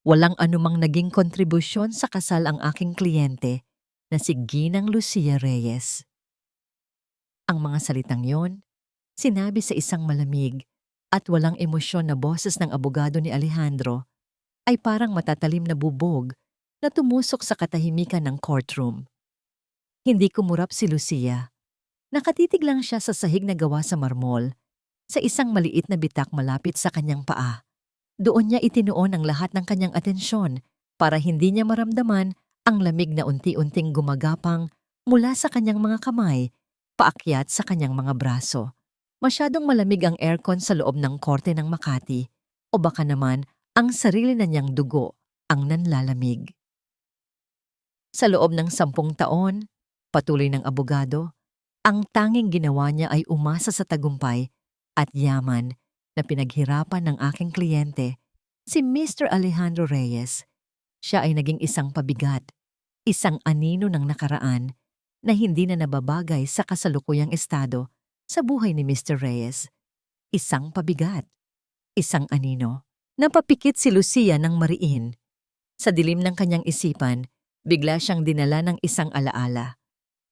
Walang anumang naging kontribusyon sa kasal ang aking kliyente na si Ginang Lucia Reyes. Ang mga salitang yon, sinabi sa isang malamig at walang emosyon na boses ng abogado ni Alejandro, ay parang matatalim na bubog na tumusok sa katahimikan ng courtroom. Hindi kumurap si Lucia. Nakatitig lang siya sa sahig na gawa sa marmol, sa isang maliit na bitak malapit sa kanyang paa. Doon niya itinuon ang lahat ng kanyang atensyon para hindi niya maramdaman ang lamig na unti-unting gumagapang mula sa kanyang mga kamay, paakyat sa kanyang mga braso. Masyadong malamig ang aircon sa loob ng korte ng Makati, o baka naman ang sarili na niyang dugo ang nanlalamig. Sa loob ng 10 taon, patuloy ng abogado, ang tanging ginawa niya ay umasa sa tagumpay at yaman na pinaghirapan ng aking kliyente, si Mr. Alejandro Reyes. Siya ay naging isang pabigat, isang anino ng nakaraan na hindi na nababagay sa kasalukuyang estado sa buhay ni Mr. Reyes. Isang pabigat, isang anino. Napapikit si Lucia ng mariin. Sa dilim ng kanyang isipan, bigla siyang dinala ng isang alaala.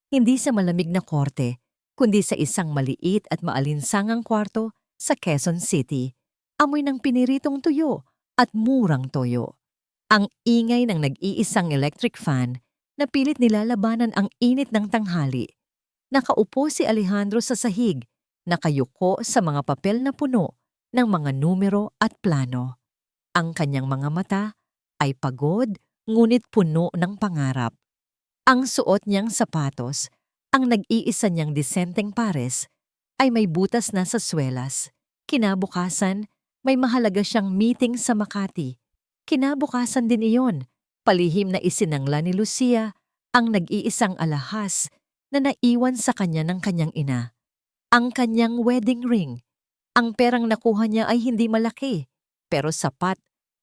Hindi sa malamig na korte, kundi sa isang maliit at maalinsangang kwarto sa Quezon City. Amoy ng piniritong tuyo at murang toyo. Ang ingay ng nag-iisang electric fan na pilit nilalabanan ang init ng tanghali. Nakaupo si Alejandro sa sahig, nakayuko sa mga papel na puno ng mga numero at plano. Ang kanyang mga mata ay pagod ngunit puno ng pangarap. Ang suot niyang sapatos, ang nag-iisa niyang disenteng pares, ay may butas na sa swelas. Kinabukasan, may mahalaga siyang meeting sa Makati. Kinabukasan din iyon, palihim na isinangla ni Lucia ang nag-iisang alahas na naiwan sa kanya ng kanyang ina. Ang kanyang wedding ring. Ang perang nakuha niya ay hindi malaki, pero sapat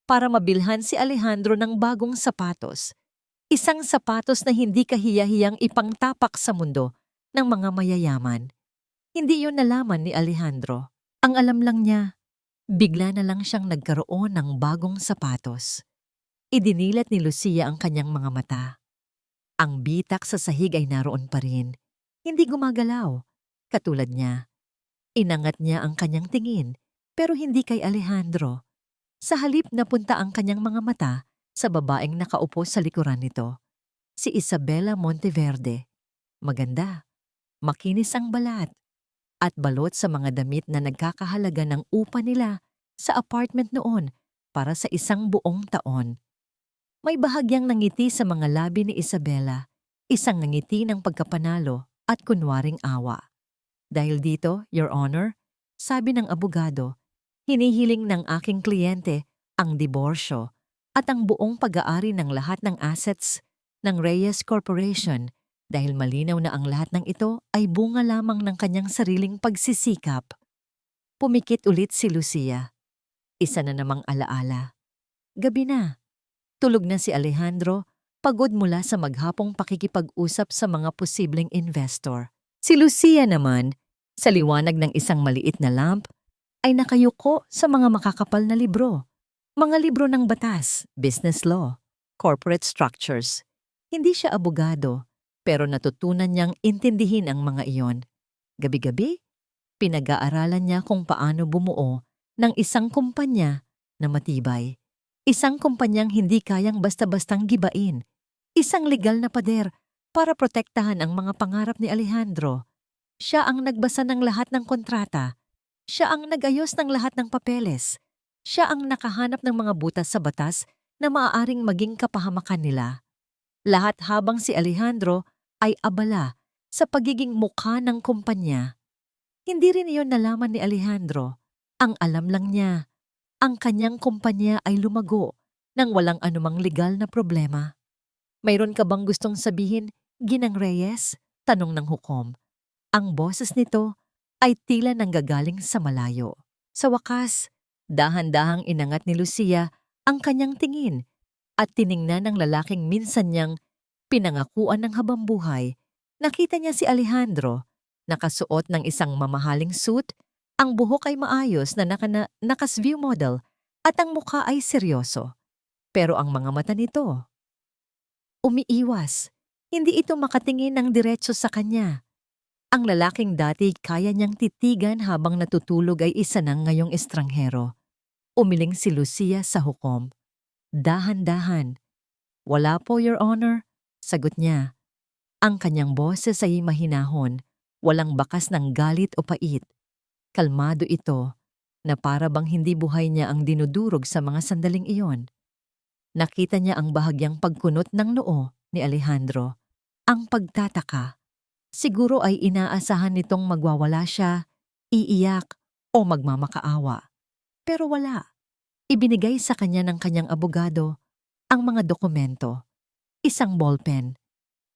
para mabilhan si Alejandro ng bagong sapatos. Isang sapatos na hindi kahiya-hiyang ipangtapak sa mundo ng mga mayayaman. Hindi yun nalaman ni Alejandro. Ang alam lang niya, bigla na lang siyang nagkaroon ng bagong sapatos. Idinilat ni Lucia ang kanyang mga mata. Ang bitak sa sahig ay naroon pa rin. Hindi gumagalaw. Katulad niya. Inangat niya ang kanyang tingin, pero hindi kay Alejandro. Sa halip napunta ang kanyang mga mata sa babaeng nakaupo sa likuran nito. Si Isabela Monteverde. Maganda, makinis ang balat, at balot sa mga damit na nagkakahalaga ng upa nila sa apartment noon para sa isang buong taon. May bahagyang nangiti sa mga labi ni Isabela, isang ngiti ng pagkapanalo at kunwaring awa. Dahil dito, Your Honor, sabi ng abogado, hinihiling ng aking kliyente ang diborsyo at ang buong pag-aari ng lahat ng assets ng Reyes Corporation dahil malinaw na ang lahat ng ito ay bunga lamang ng kanyang sariling pagsisikap. Pumikit ulit si Lucia. Isa na namang alaala. Gabi na. Tulog na si Alejandro, pagod mula sa maghapong pakikipag-usap sa mga posibleng investor. Si Lucia naman, sa liwanag ng isang maliit na lamp, ay nakayuko sa mga makakapal na libro. Mga libro ng batas, business law, corporate structures. Hindi siya abogado, pero natutunan niyang intindihin ang mga iyon. Gabi-gabi, pinag-aaralan niya kung paano bumuo ng isang kumpanya na matibay. Isang kumpanyang hindi kayang basta-bastang gibain. Isang legal na pader para protektahan ang mga pangarap ni Alejandro. Siya ang nagbasa ng lahat ng kontrata. Siya ang nag-ayos ng lahat ng papeles. Siya ang nakahanap ng mga butas sa batas na maaaring maging kapahamakan nila. Lahat habang si Alejandro ay abala sa pagiging mukha ng kumpanya. Hindi rin iyon nalaman ni Alejandro. Ang alam lang niya, ang kanyang kumpanya ay lumago nang walang anumang legal na problema. Mayroon ka bang gustong sabihin, Ginang Reyes? Tanong ng hukom. Ang boses nito ay tila nanggagaling sa malayo. Sa wakas, dahan-dahang inangat ni Lucia ang kanyang tingin at tiningnan ng lalaking minsan niyang pinangakuan ng habambuhay. Nakita niya si Alejandro, nakasuot ng isang mamahaling suit, ang buhok ay maayos na naka-view model at ang mukha ay seryoso. Pero ang mga mata nito, umiiwas. Hindi ito makatingin ng diretso sa kanya. Ang lalaking dati kaya niyang titigan habang natutulog ay isa ng ngayong estranghero. Umiling si Lucia sa hukom. Dahan-dahan. "Wala po, Your Honor," sagot niya. Ang kanyang boses ay mahinahon, walang bakas ng galit o pait. Kalmado ito, na para bang hindi buhay niya ang dinudurog sa mga sandaling iyon. Nakita niya ang bahagyang pagkunot ng noo ni Alejandro. Ang pagtataka. Siguro ay inaasahan nitong magwawala siya, iiyak o magmamakaawa. Pero wala. Ibinigay sa kanya ng kanyang abogado ang mga dokumento. Isang ballpen.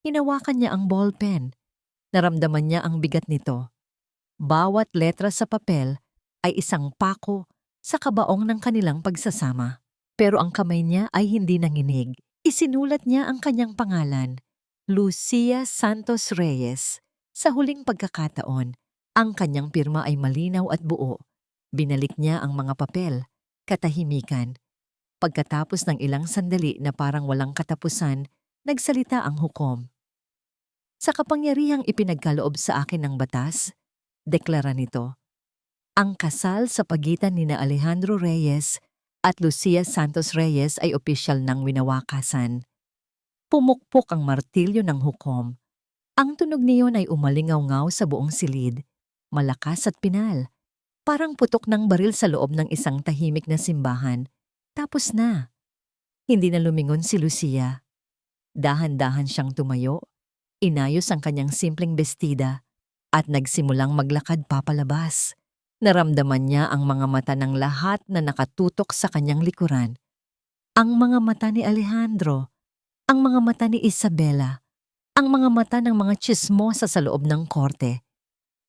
Hinawakan niya ang ballpen. Naramdaman niya ang bigat nito. Bawat letra sa papel ay isang pako sa kabaong ng kanilang pagsasama. Pero ang kamay niya ay hindi nanginig. Isinulat niya ang kanyang pangalan, Lucia Santos Reyes. Sa huling pagkakataon, ang kanyang pirma ay malinaw at buo. Binalik niya ang mga papel, katahimikan. Pagkatapos ng ilang sandali na parang walang katapusan, nagsalita ang hukom. "Sa kapangyarihang ipinagkaloob sa akin ng batas," deklara nito, "ang kasal sa pagitan nina Alejandro Reyes at Lucia Santos Reyes ay opisyal ng winawakasan." Pumukpok ang martilyo ng hukom. Ang tunog niyon ay umalingaw-ngaw sa buong silid, malakas at pinal. Parang putok ng baril sa loob ng isang tahimik na simbahan. Tapos na. Hindi na lumingon si Lucia. Dahan-dahan siyang tumayo, inayos ang kanyang simpleng bestida, at nagsimulang maglakad papalabas. Naramdaman niya ang mga mata ng lahat na nakatutok sa kanyang likuran. Ang mga mata ni Alejandro, ang mga mata ni Isabela, ang mga mata ng mga tsismosa sa loob ng korte.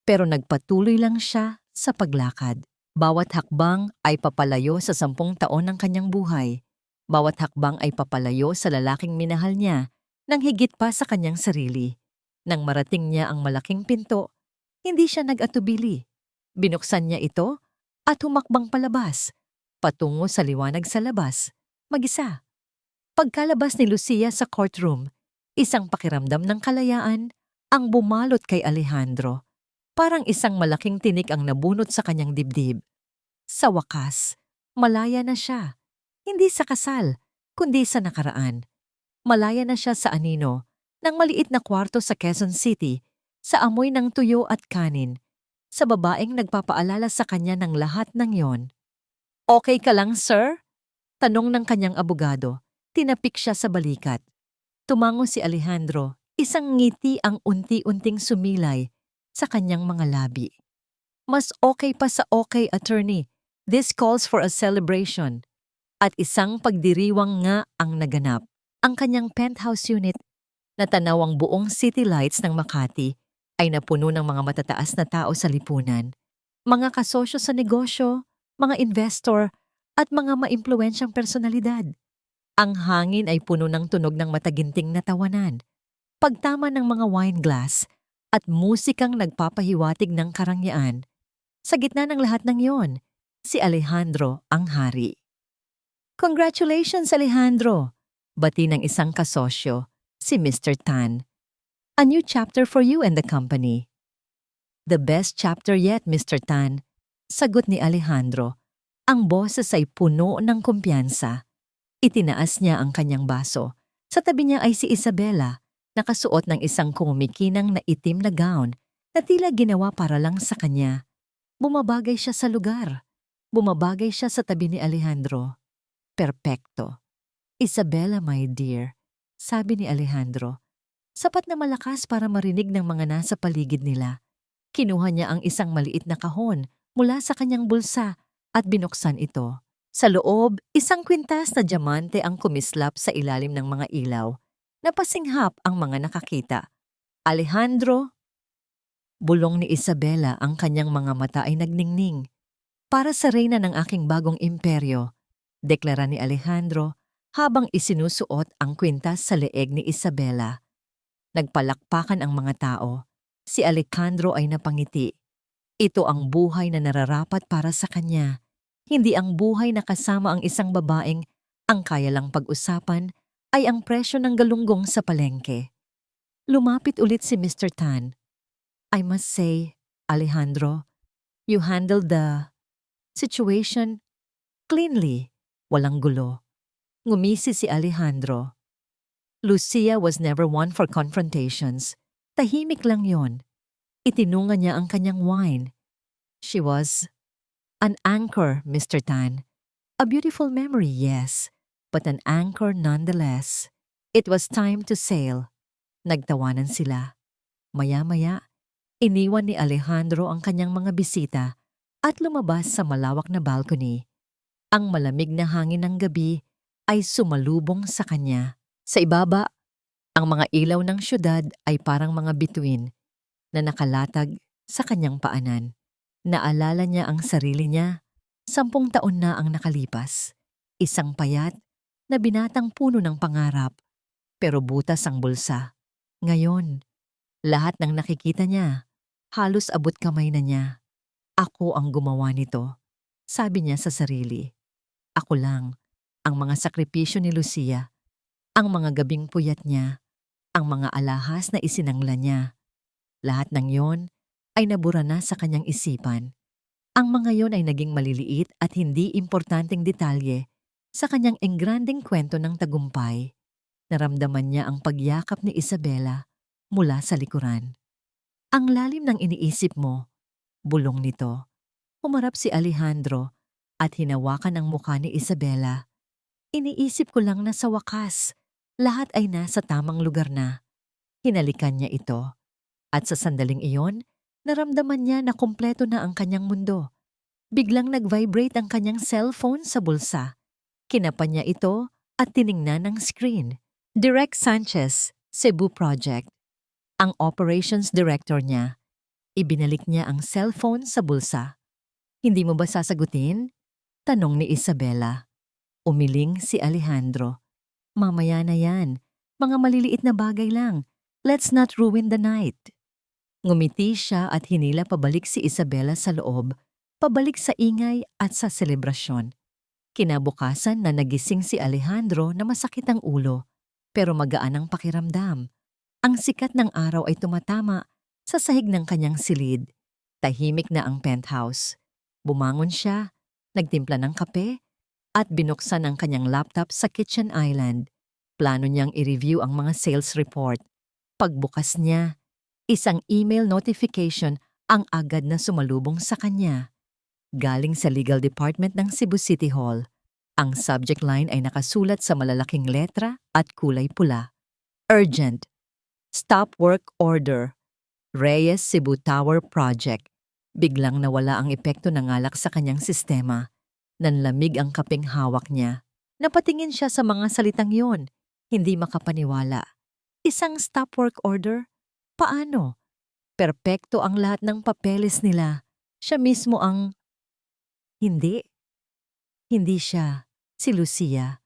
Pero nagpatuloy lang siya sa paglakad. Bawat hakbang ay papalayo sa 10 taon ng kanyang buhay. Bawat hakbang ay papalayo sa lalaking minahal niya nang higit pa sa kanyang sarili. Nang marating niya ang malaking pinto, hindi siya nag-atubili. Binuksan niya ito at humakbang palabas, patungo sa liwanag sa labas, mag-isa. Pagkalabas ni Lucia sa courtroom, isang pakiramdam ng kalayaan ang bumalot kay Alejandro. Parang isang malaking tinik ang nabunot sa kanyang dibdib. Sa wakas, malaya na siya. Hindi sa kasal, kundi sa nakaraan. Malaya na siya sa anino, ng maliit na kwarto sa Quezon City, sa amoy ng tuyo at kanin, sa babaeng nagpapaalala sa kanya ng lahat ng yon. "Okay ka lang, sir?" tanong ng kanyang abogado. Tinapik siya sa balikat. Tumango si Alejandro, isang ngiti ang unti-unting sumilay sa kanyang mga labi. "Mas okay pa sa okay, attorney. This calls for a celebration." At isang pagdiriwang nga ang naganap. Ang kanyang penthouse unit, na tanaw ang buong city lights ng Makati, ay napuno ng mga matataas na tao sa lipunan. Mga kasosyo sa negosyo, mga investor, at mga maimpluwensyang personalidad. Ang hangin ay puno ng tunog ng mataginting na tawanan, pagtama ng mga wine glass, at musikang nagpapahiwatig ng karangyaan. Sa gitna ng lahat ng yon, si Alejandro ang hari. "Congratulations, Alejandro!" bati ng isang kasosyo, si Mr. Tan. "A new chapter for you and the company." "The best chapter yet, Mr. Tan," sagot ni Alejandro. Ang boses ay puno ng kumpiyansa. Itinaas niya ang kanyang baso. Sa tabi niya ay si Isabela, nakasuot ng isang kumikinang na itim na gown na tila ginawa para lang sa kanya. Bumabagay siya sa lugar. Bumabagay siya sa tabi ni Alejandro. "Perpekto." "Isabela, my dear," sabi ni Alejandro. Sapat na malakas para marinig ng mga nasa paligid nila. Kinuha niya ang isang maliit na kahon mula sa kanyang bulsa at binuksan ito. Sa loob, isang kwintas na diamante ang kumislap sa ilalim ng mga ilaw. Napasinghap ang mga nakakita. "Alejandro?" Bulong ni Isabela, ang kanyang mga mata ay nagningning. "Para sa reyna ng aking bagong imperyo," deklara ni Alejandro habang isinusuot ang kwintas sa leeg ni Isabela. Nagpalakpakan ang mga tao. Si Alejandro ay napangiti. Ito ang buhay na nararapat para sa kanya. Hindi ang buhay na kasama ang isang babaeng Ang kaya lang pag-usapan ay ang presyo ng galunggong sa palengke. Lumapit ulit si Mr. Tan. I must say, Alejandro, you handled the situation cleanly, walang gulo. Ngumisi si Alejandro. Lucia was never one for confrontations. Tahimik lang yon. Itinunga niya ang kanyang wine. She was an anchor, Mr. Tan. A beautiful memory, yes, but an anchor nonetheless. It was time to sail. Nagtawanan sila. Maya-maya, iniwan ni Alejandro ang kanyang mga bisita at lumabas sa malawak na balcony. Ang malamig na hangin ng gabi ay sumalubong sa kanya. Sa ibaba, ang mga ilaw ng syudad ay parang mga bituin na nakalatag sa kanyang paanan. Naalala niya ang sarili niya, 10 taon na ang nakalipas. Isang payat na binatang puno ng pangarap, pero butas ang bulsa. Ngayon, lahat ng nakikita niya, halos abot kamay na niya. Ako ang gumawa nito, sabi niya sa sarili. Ako lang, ang mga sakripisyo ni Lucia, ang mga gabing puyat niya, ang mga alahas na isinangla niya. Lahat ng yon ay nabura na sa kanyang isipan. Ang mga yon ay naging maliliit at hindi importanteng detalye sa kanyang engranding kwento ng tagumpay. Naramdaman niya ang pagyakap ni Isabela mula sa likuran. Ang lalim ng iniisip mo, bulong nito. Humarap si Alejandro at hinawakan ang mukha ni Isabela. Iniisip ko lang na sa wakas, lahat ay nasa tamang lugar na. Hinalikan niya ito. At sa sandaling iyon, naramdaman niya na kumpleto na ang kanyang mundo. Biglang nag-vibrate ang kanyang cellphone sa bulsa. Kinapan niya ito at tiningnan ang screen. Direk Sanchez, Cebu Project. Ang operations director niya. Ibinalik niya ang cellphone sa bulsa. Hindi mo ba sasagutin? Tanong ni Isabela. Umiling si Alejandro. Mamaya na yan. Mga maliliit na bagay lang. Let's not ruin the night. Ngumiti siya at hinila pabalik si Isabela sa loob, pabalik sa ingay at sa selebrasyon. Kinabukasan na nagising si Alejandro na masakit ang ulo, pero magaan ang pakiramdam. Ang sikat ng araw ay tumatama sa sahig ng kanyang silid. Tahimik na ang penthouse. Bumangon siya, nagtimpla ng kape, at binuksan ang kanyang laptop sa kitchen island. Plano niyang i-review ang mga sales report. Pagbukas niya, isang email notification ang agad na sumalubong sa kanya. Galing sa legal department ng Cebu City Hall. Ang subject line ay nakasulat sa malalaking letra at kulay pula. Urgent. Stop work order. Reyes Cebu Tower Project. Biglang nawala ang epekto ng alak sa kanyang sistema. Nanlamig ang kapeng hawak niya. Napatingin siya sa mga salitang yon. Hindi makapaniwala. Isang stop work order? Paano? Perpekto ang lahat ng papeles nila. Siya mismo ang... Hindi. Hindi siya. Si Lucia.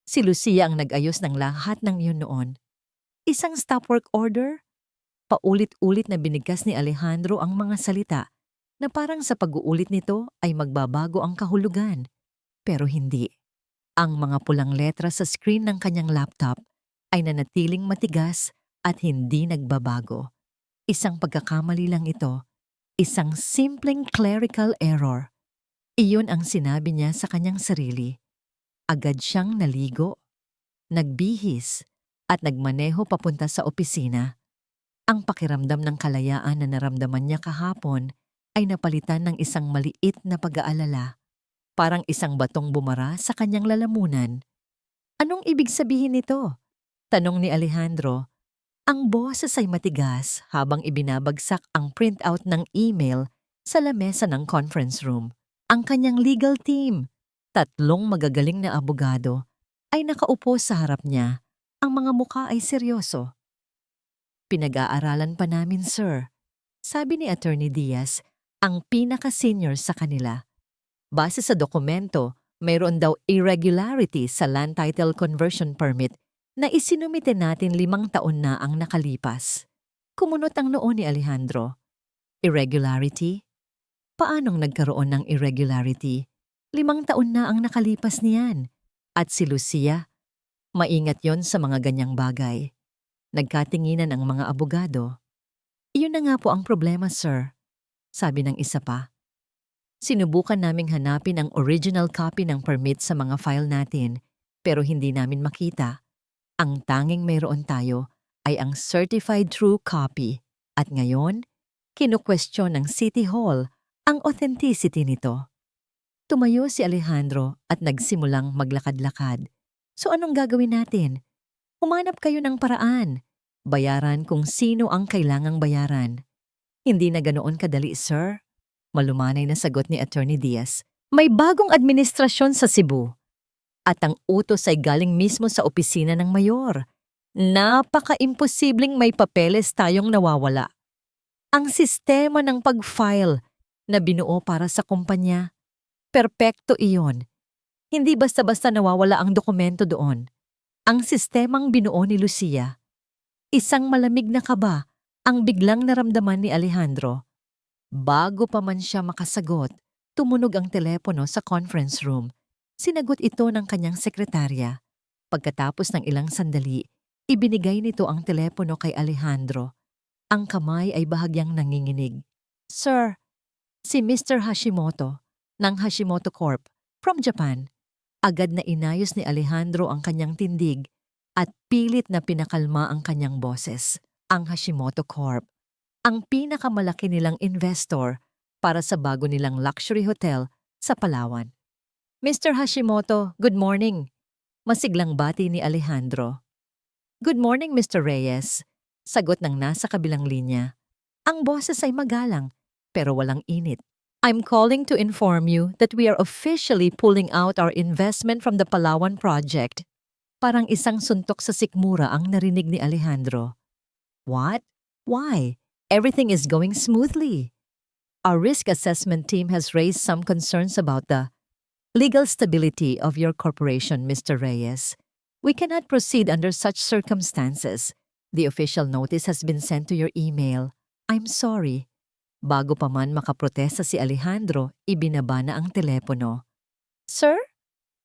Si Lucia ang nag-ayos ng lahat ng yun noon. Isang stop work order? Paulit-ulit na binigkas ni Alejandro ang mga salita na parang sa pag-uulit nito ay magbabago ang kahulugan. Pero hindi. Ang mga pulang letra sa screen ng kanyang laptop ay nanatiling matigas at hindi nagbabago. Isang pagkakamali lang ito. Isang simpleng clerical error. Iyon ang sinabi niya sa kanyang sarili. Agad siyang naligo, nagbihis, at nagmaneho papunta sa opisina. Ang pakiramdam ng kalayaan na naramdaman niya kahapon ay napalitan ng isang maliit na pag-aalala. Parang isang batong bumara sa kanyang lalamunan. Anong ibig sabihin nito? Tanong ni Alejandro. Ang boses ay matigas habang ibinabagsak ang printout ng email sa lamesa ng conference room. Ang kanyang legal team, 3 magagaling na abogado, ay nakaupo sa harap niya. Ang mga mukha ay seryoso. Pinag-aaralan pa namin, sir. Sabi ni Attorney Diaz, ang pinaka-senior sa kanila. Base sa dokumento, mayroon daw irregularity sa land title conversion permit na isinumite natin 5 taon na ang nakalipas. Kumunot ang noo ni Alejandro. Irregularity? Paanong nagkaroon ng irregularity? 5 taon na ang nakalipas niyan. At si Lucia, maingat yon sa mga ganyang bagay. Nagkatinginan ang mga abogado. Iyon na nga po ang problema, sir, sabi ng isa pa. Sinubukan naming hanapin ang original copy ng permit sa mga file natin pero hindi namin makita. Ang tanging mayroon tayo ay ang certified true copy at ngayon, kinukwestiyon ng City Hall ang authenticity nito. Tumayo si Alejandro at nagsimulang maglakad-lakad. So anong gagawin natin? Humanap kayo ng paraan. Bayaran kung sino ang kailangang bayaran. Hindi na ganoon kadali, sir. Malumanay na sagot ni Attorney Diaz. May bagong administrasyon sa Cebu. At ang utos ay galing mismo sa opisina ng mayor. Napaka-imposibleng may papeles tayong nawawala. Ang sistema ng pag-file na binuo para sa kumpanya, perpekto iyon. Hindi basta-basta nawawala ang dokumento doon. Ang sistemang binuo ni Lucia. Isang malamig na kaba ang biglang naramdaman ni Alejandro. Bago pa man siya makasagot, tumunog ang telepono sa conference room. Sinagot ito ng kanyang sekretarya. Pagkatapos ng ilang sandali, ibinigay nito ang telepono kay Alejandro. Ang kamay ay bahagyang nanginginig. Sir, si Mr. Hashimoto ng Hashimoto Corp. From Japan. Agad na inayos ni Alejandro ang kanyang tindig at pilit na pinakalma ang kanyang boses. Ang Hashimoto Corp. Ang pinakamalaki nilang investor para sa bago nilang luxury hotel sa Palawan. Mr. Hashimoto, good morning. Masiglang bati ni Alejandro. Good morning, Mr. Reyes. Sagot ng nasa kabilang linya. Ang boses ay magalang, pero walang init. I'm calling to inform you that we are officially pulling out our investment from the Palawan project. Parang isang suntok sa sikmura ang narinig ni Alejandro. What? Why? Everything is going smoothly. Our risk assessment team has raised some concerns about the legal stability of your corporation, Mr. Reyes. We cannot proceed under such circumstances. The official notice has been sent to your email. I'm sorry. Bago pa man makaprotesta si Alejandro, ibinaba na ang telepono. Sir?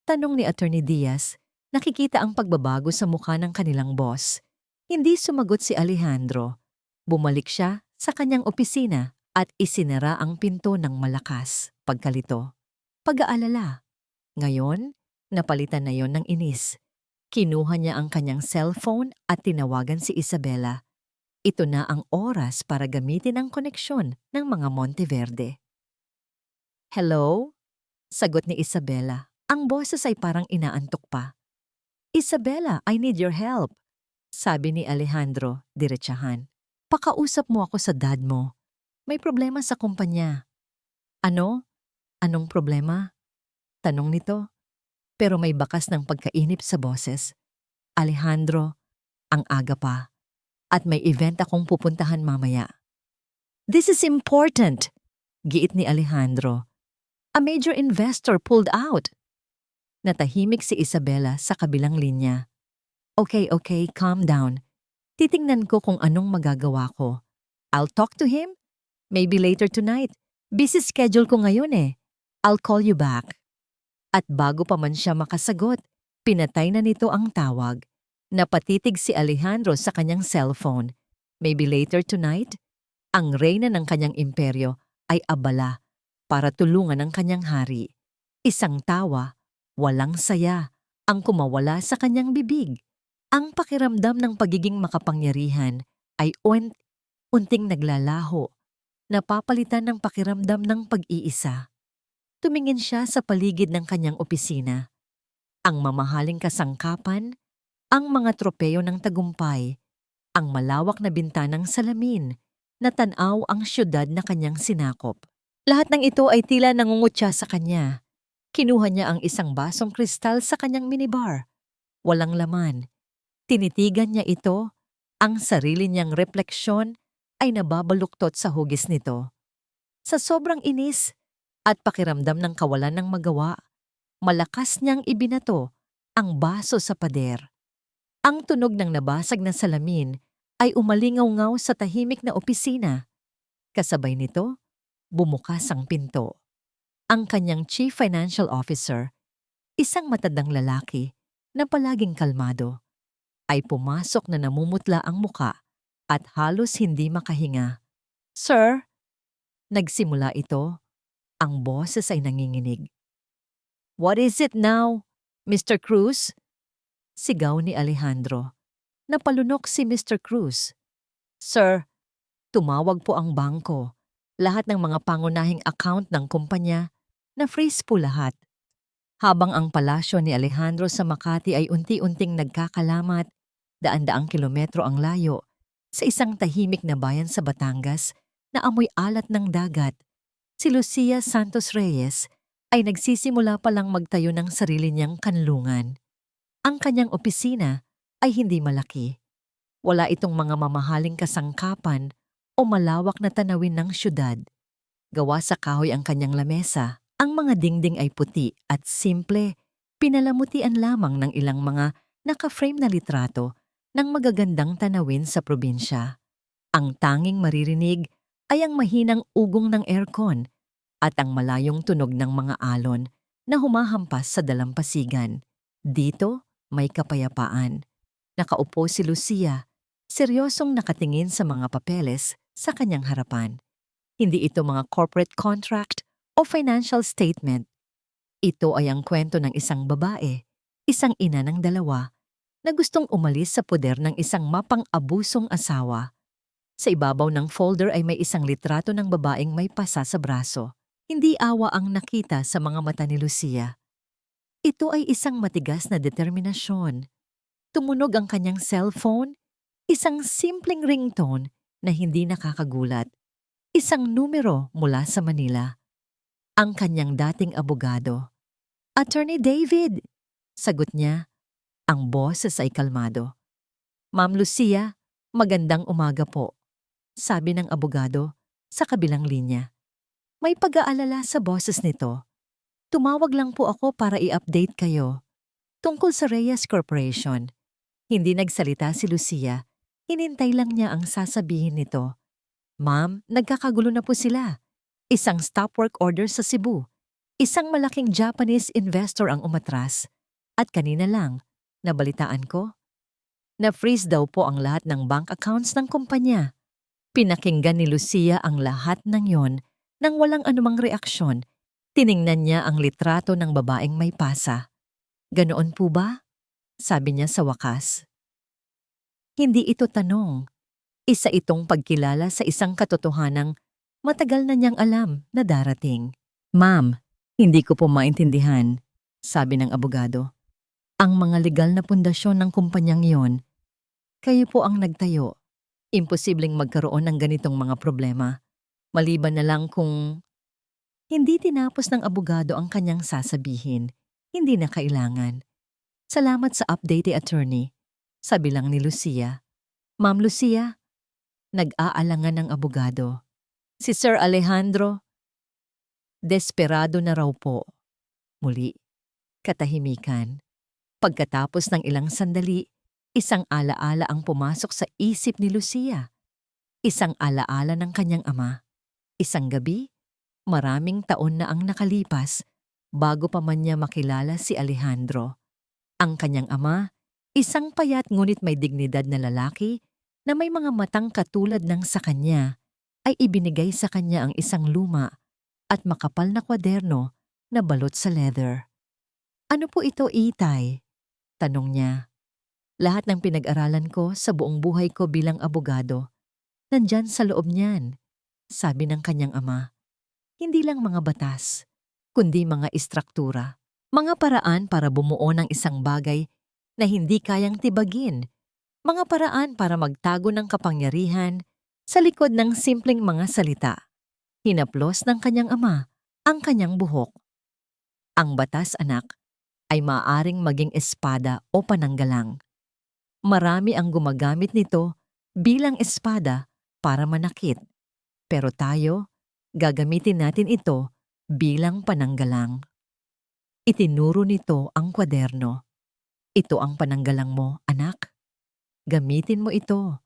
Tanong ni Attorney Diaz. Nakikita ang pagbabago sa mukha ng kanilang boss. Hindi sumagot si Alejandro. Bumalik siya sa kanyang opisina at isinara ang pinto ng malakas. Pagkalito. Pag-aalala. Ngayon, napalitan na yon ng inis. Kinuha niya ang kanyang cellphone at tinawagan si Isabela. Ito na ang oras para gamitin ang koneksyon ng mga Monteverde. Hello? Sagot ni Isabela. Ang boses ay parang inaantok pa. Isabela, I need your help. Sabi ni Alejandro, diretsahan. Pakausap mo ako sa dad mo. May problema sa kumpanya. Ano? Anong problema? Tanong nito. Pero may bakas ng pagkainip sa boses. Alejandro, ang aga pa. At may event akong pupuntahan mamaya. This is important, giit ni Alejandro. A major investor pulled out. Natahimik si Isabela sa kabilang linya. Okay, calm down. Titingnan ko kung anong magagawa ko. I'll talk to him. Maybe later tonight. Busy schedule ko ngayon eh. I'll call you back. At bago pa man siya makasagot, pinatay na nito ang tawag. Napatitig si Alejandro sa kanyang cellphone. Maybe later tonight? Ang reyna ng kanyang imperyo ay abala para tulungan ang kanyang hari. Isang tawa, walang saya, ang kumawala sa kanyang bibig. Ang pakiramdam ng pagiging makapangyarihan ay unting naglalaho, napapalitan ng pakiramdam ng pag-iisa. Tumingin siya sa paligid ng kanyang opisina. Ang mamahaling kasangkapan, ang mga tropeyo ng tagumpay, ang malawak na bintanang salamin, na tanaw ang syudad na kanyang sinakop. Lahat ng ito ay tila nangungutya sa kanya. Kinuha niya ang isang basong kristal sa kanyang minibar. Walang laman. Tinitigan niya ito, ang sarili niyang refleksyon ay nababaluktot sa hugis nito. Sa sobrang inis at pakiramdam ng kawalan ng magawa, malakas niyang ibinato ang baso sa pader. Ang tunog ng nabasag na salamin ay umalingaw-ngaw sa tahimik na opisina. Kasabay nito, bumukas ang pinto. Ang kanyang Chief Financial Officer, isang matandang lalaki na palaging kalmado, ay pumasok na namumutla ang muka at halos hindi makahinga. "Sir," nagsimula ito, ang boses ay nanginginig. "What is it now, Mr. Cruz?" Sigaw ni Alejandro. Napalunok si Mr. Cruz. "Sir, tumawag po ang bangko. Lahat ng mga pangunahing account ng kumpanya na-freeze po lahat." Habang ang palasyo ni Alejandro sa Makati ay unti-unting nagkakalamat, daan-daang kilometro ang layo, sa isang tahimik na bayan sa Batangas na amoy alat ng dagat, si Lucia Santos Reyes ay nagsisimula palang magtayo ng sarili niyang kanlungan. Ang kanyang opisina ay hindi malaki. Wala itong mga mamahaling kasangkapan o malawak na tanawin ng syudad. Gawa sa kahoy ang kanyang lamesa. Ang mga dingding ay puti at simple, pinalamutian lamang ng ilang mga naka-frame na litrato ng magagandang tanawin sa probinsya. Ang tanging maririnig ay ang mahinang ugong ng aircon at ang malayong tunog ng mga alon na humahampas sa dalampasigan. Dito, may kapayapaan. Nakaupo si Lucia, seryosong nakatingin sa mga papeles sa kanyang harapan. Hindi ito mga corporate contract o financial statement. Ito ay ang kwento ng isang babae, isang ina ng dalawa, na gustong umalis sa poder ng isang mapang-abusong asawa. Sa ibabaw ng folder ay may isang litrato ng babaeng may pasa sa braso. Hindi awa ang nakita sa mga mata ni Lucia. Ito ay isang matigas na determinasyon. Tumunog ang kanyang cellphone, isang simpleng ringtone na hindi nakakagulat. Isang numero mula sa Manila. Ang kanyang dating abogado. "Attorney David," sagot niya. Ang boses ay kalmado. "Ma'am Lucia, magandang umaga po," sabi ng abogado sa kabilang linya. May pag-aalala sa boses nito. "Tumawag lang po ako para i-update kayo. Tungkol sa Reyes Corporation." Hindi nagsalita si Lucia. Hinintay lang niya ang sasabihin nito. "Ma'am, nagkakagulo na po sila. Isang stop work order sa Cebu. Isang malaking Japanese investor ang umatras. At kanina lang, nabalitaan ko, na-freeze daw po ang lahat ng bank accounts ng kumpanya." Pinakinggan ni Lucia ang lahat ng yon nang walang anumang reaksyon. Tiningnan niya ang litrato ng babaeng may pasa. "Ganoon po ba?" sabi niya sa wakas. Hindi ito tanong. Isa itong pagkilala sa isang katotohanang matagal na niyang alam na darating. "Ma'am, hindi ko po maintindihan," sabi ng abogado. "Ang mga legal na pundasyon ng kumpanyang iyon, kayo po ang nagtayo. Imposibleng magkaroon ng ganitong mga problema. Maliban na lang kung..." Hindi tinapos ng abogado ang kanyang sasabihin. Hindi na kailangan. "Salamat sa update, attorney," sabi lang ni Lucia. "Ma'am Lucia," nag-aalangan ng abogado. "Si Sir Alejandro, desperado na raw po." Muli, katahimikan. Pagkatapos ng ilang sandali, isang alaala ang pumasok sa isip ni Lucia. Isang alaala ng kanyang ama. Isang gabi, maraming taon na ang nakalipas bago pa man niya makilala si Alejandro. Ang kanyang ama, isang payat ngunit may dignidad na lalaki na may mga matang katulad ng sa kanya, ay ibinigay sa kanya ang isang luma at makapal na kwaderno na balot sa leather. "Ano po ito, Itay?" tanong niya. "Lahat ng pinag-aralan ko sa buong buhay ko bilang abogado, nandyan sa loob niyan," sabi ng kanyang ama. "Hindi lang mga batas, kundi mga istruktura. Mga paraan para bumuo ng isang bagay na hindi kayang tibagin. Mga paraan para magtago ng kapangyarihan sa likod ng simpleng mga salita." Hinaplos ng kanyang ama ang kanyang buhok. "Ang batas, anak, ay maaaring maging espada o pananggalang. Marami ang gumagamit nito bilang espada para manakit. Pero tayo, gagamitin natin ito bilang pananggalang." Itinuro nito ang kwaderno. "Ito ang pananggalang mo, anak. Gamitin mo ito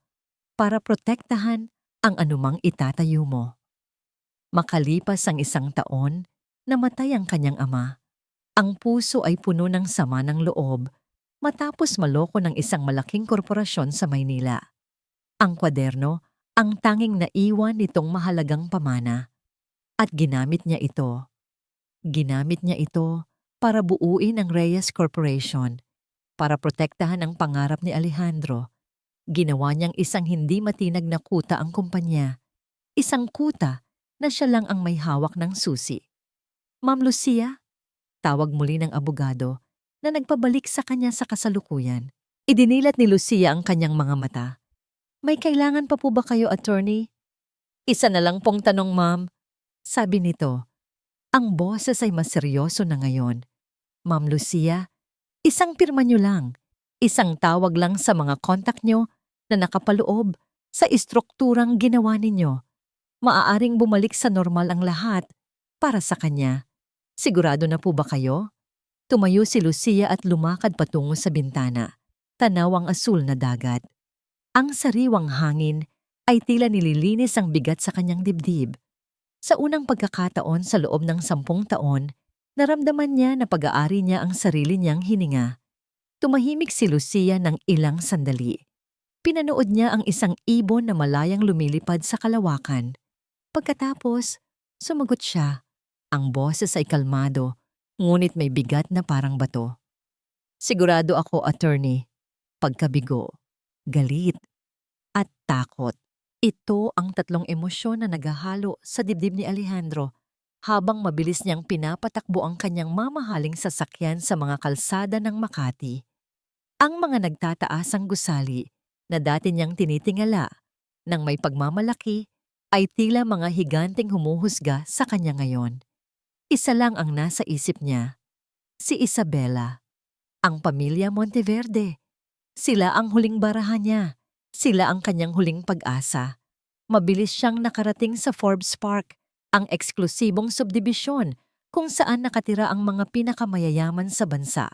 para protektahan ang anumang itatayo mo." Makalipas ang 1 taon, namatay ang kanyang ama. Ang puso ay puno ng sama ng loob matapos maloko ng isang malaking korporasyon sa Maynila. Ang kwaderno, ang tanging naiwan nitong mahalagang pamana. At ginamit niya ito. Ginamit niya ito para buuin ang Reyes Corporation, para protektahan ang pangarap ni Alejandro. Ginawa niyang isang hindi matinag na kuta ang kumpanya. Isang kuta na siya lang ang may hawak ng susi. Ma'am Lucia, tawag muli ng abogado na nagpabalik sa kanya sa kasalukuyan. Idinilat ni Lucia ang kanyang mga mata. May kailangan pa po ba kayo, attorney? Isa na lang pong tanong, ma'am. Sabi nito. Ang boses ay mas seryoso na ngayon. Ma'am Lucia, isang pirma niyo lang. Isang tawag lang sa mga kontak niyo na nakapaloob sa istrukturang ginawa ninyo. Maaaring bumalik sa normal ang lahat para sa kanya. Sigurado na po ba kayo? Tumayo si Lucia at lumakad patungo sa bintana. Tanaw ang asul na dagat. Ang sariwang hangin ay tila nililinis ang bigat sa kanyang dibdib. Sa unang pagkakataon sa loob ng 10 taon, naramdaman niya na pag-aari niya ang sarili niyang hininga. Tumahimik si Lucia ng ilang sandali. Pinanood niya ang isang ibon na malayang lumilipad sa kalawakan. Pagkatapos, sumagot siya. Ang boses ay kalmado, ngunit may bigat na parang bato. Sigurado ako, attorney. Pagkabigo, galit, at takot. Ito ang tatlong emosyon na naghahalo sa dibdib ni Alejandro habang mabilis niyang pinapatakbo ang kanyang mamahaling sasakyan sa mga kalsada ng Makati. Ang mga nagtataasang gusali na dati niyang tinitingala nang may pagmamalaki ay tila mga higanteng humuhusga sa kanya ngayon. Isa lang ang nasa isip niya, si Isabela, ang pamilya Monteverde. Sila ang huling barahan niya. Sila ang kanyang huling pag-asa. Mabilis siyang nakarating sa Forbes Park, ang eksklusibong subdibisyon kung saan nakatira ang mga pinakamayayaman sa bansa.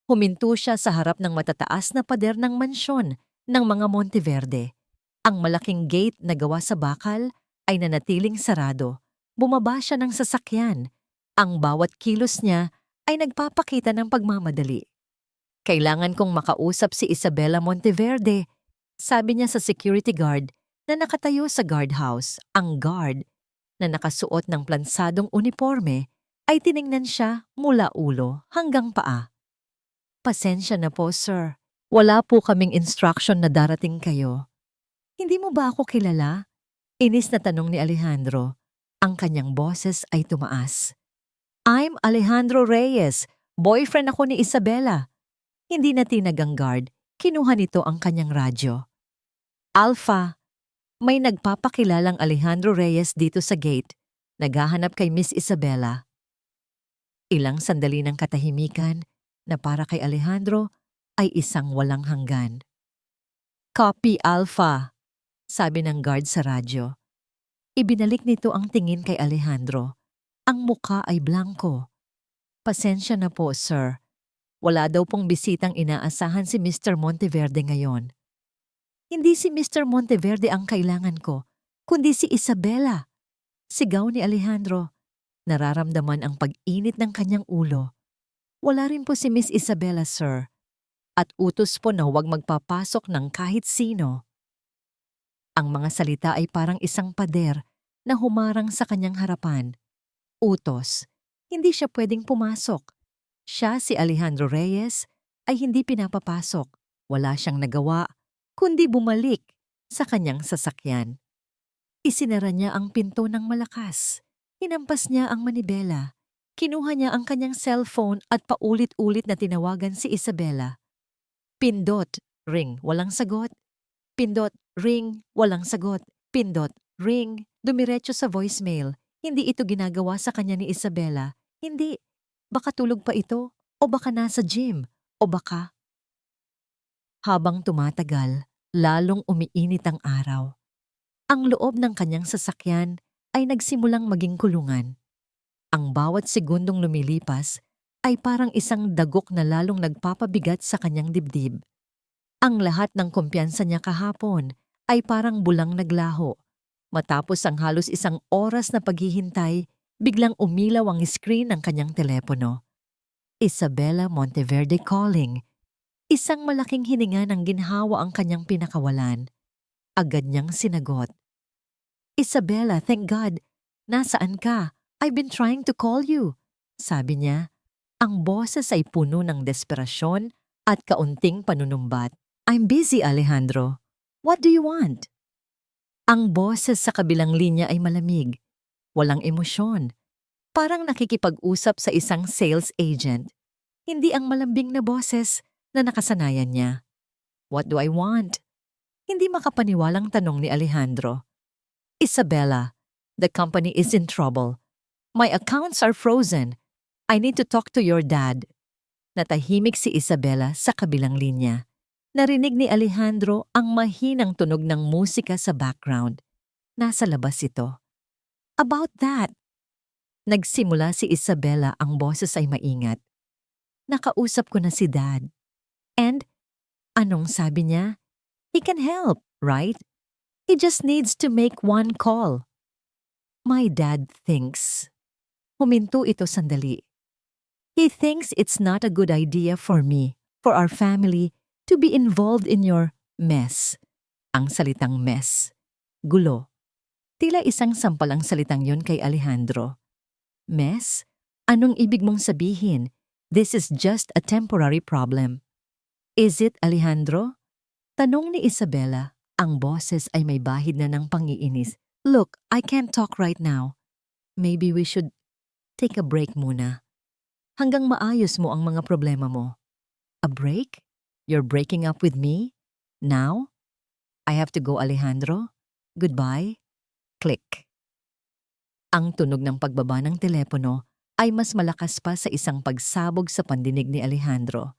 Huminto siya sa harap ng matataas na pader ng mansyon ng mga Monteverde. Ang malaking gate na gawa sa bakal ay nanatiling sarado. Bumaba siya ng sasakyan. Ang bawat kilos niya ay nagpapakita ng pagmamadali. Kailangan kong makausap si Isabela Monteverde, sabi niya sa security guard na nakatayo sa guardhouse. Ang guard na nakasuot ng plansadong uniforme ay tiningnan siya mula ulo hanggang paa. Pasensya na po, sir. Wala po kaming instruction na darating kayo. Hindi mo ba ako kilala? Inis na tanong ni Alejandro. Ang kanyang boses ay tumaas. I'm Alejandro Reyes. Boyfriend ako ni Isabela. Hindi na tinag ang guard. Kinuha nito ang kanyang radyo. Alpha, may nagpapakilalang Alejandro Reyes dito sa gate. Naghahanap kay Miss Isabela. Ilang sandali ng katahimikan na para kay Alejandro ay isang walang hanggan. Copy, Alpha, sabi ng guard sa radyo. Ibinalik nito ang tingin kay Alejandro. Ang muka ay blanko. Pasensya na po, sir. Wala daw pong bisitang inaasahan si Mr. Monteverde ngayon. Hindi si Mr. Monteverde ang kailangan ko, kundi si Isabela. Sigaw ni Alejandro. Nararamdaman ang pag-init ng kanyang ulo. Wala rin po si Miss Isabela, sir. At utos po na huwag magpapasok ng kahit sino. Ang mga salita ay parang isang pader na humarang sa kanyang harapan. Utos. Hindi siya pwedeng pumasok. Siya, si Alejandro Reyes, ay hindi pinapapasok. Wala siyang nagawa, kundi bumalik sa kanyang sasakyan. Isinara niya ang pinto ng malakas. Hinampas niya ang manibela. Kinuha niya ang kanyang cellphone at paulit-ulit na tinawagan si Isabela. Pindot, ring, walang sagot. Pindot, ring, walang sagot. Pindot, ring, dumiretso sa voicemail. Hindi ito ginagawa sa kanya ni Isabela. Hindi. Baka tulog pa ito, o baka nasa gym, o baka... Habang tumatagal, lalong umiinit ang araw. Ang loob ng kanyang sasakyan ay nagsimulang maging kulungan. Ang bawat segundong lumilipas ay parang isang dagok na lalong nagpapabigat sa kanyang dibdib. Ang lahat ng kumpiyansa niya kahapon ay parang bulang naglaho. Matapos ang halos 1 oras na paghihintay, biglang umilaw ang screen ng kanyang telepono. Isabela Monteverde calling. Isang malaking hininga ng ginhawa ang kanyang pinakawalan. Agad niyang sinagot. Isabela, thank God. Nasaan ka? I've been trying to call you. Sabi niya. Ang boses ay puno ng desperasyon at kaunting panunumbat. I'm busy, Alejandro. What do you want? Ang boses sa kabilang linya ay malamig. Walang emosyon. Parang nakikipag-usap sa isang sales agent. Hindi ang malambing na boses na nakasanayan niya. What do I want? Hindi makapaniwalang tanong ni Alejandro. Isabela, the company is in trouble. My accounts are frozen. I need to talk to your dad. Natahimik si Isabela sa kabilang linya. Narinig ni Alejandro ang mahinang tunog ng musika sa background. Nasa labas ito. About that. Nagsimula si Isabela, ang boses ay maingat. Nakausap ko na si Dad. And, anong sabi niya? He can help, right? He just needs to make one call. My dad thinks. Huminto ito sandali. He thinks it's not a good idea for me, for our family, to be involved in your mess. Ang salitang mess. Gulo. Tila isang sampalang salitang yon kay Alejandro. Mess? Anong ibig mong sabihin? This is just a temporary problem. Is it, Alejandro? Tanong ni Isabela. Ang boses ay may bahid na ng pangiinis. Look, I can't talk right now. Maybe we should take a break muna. Hanggang maayos mo ang mga problema mo. A break? You're breaking up with me? Now? I have to go, Alejandro. Goodbye. Click. Ang tunog ng pagbaba ng telepono ay mas malakas pa sa isang pagsabog sa pandinig ni Alejandro.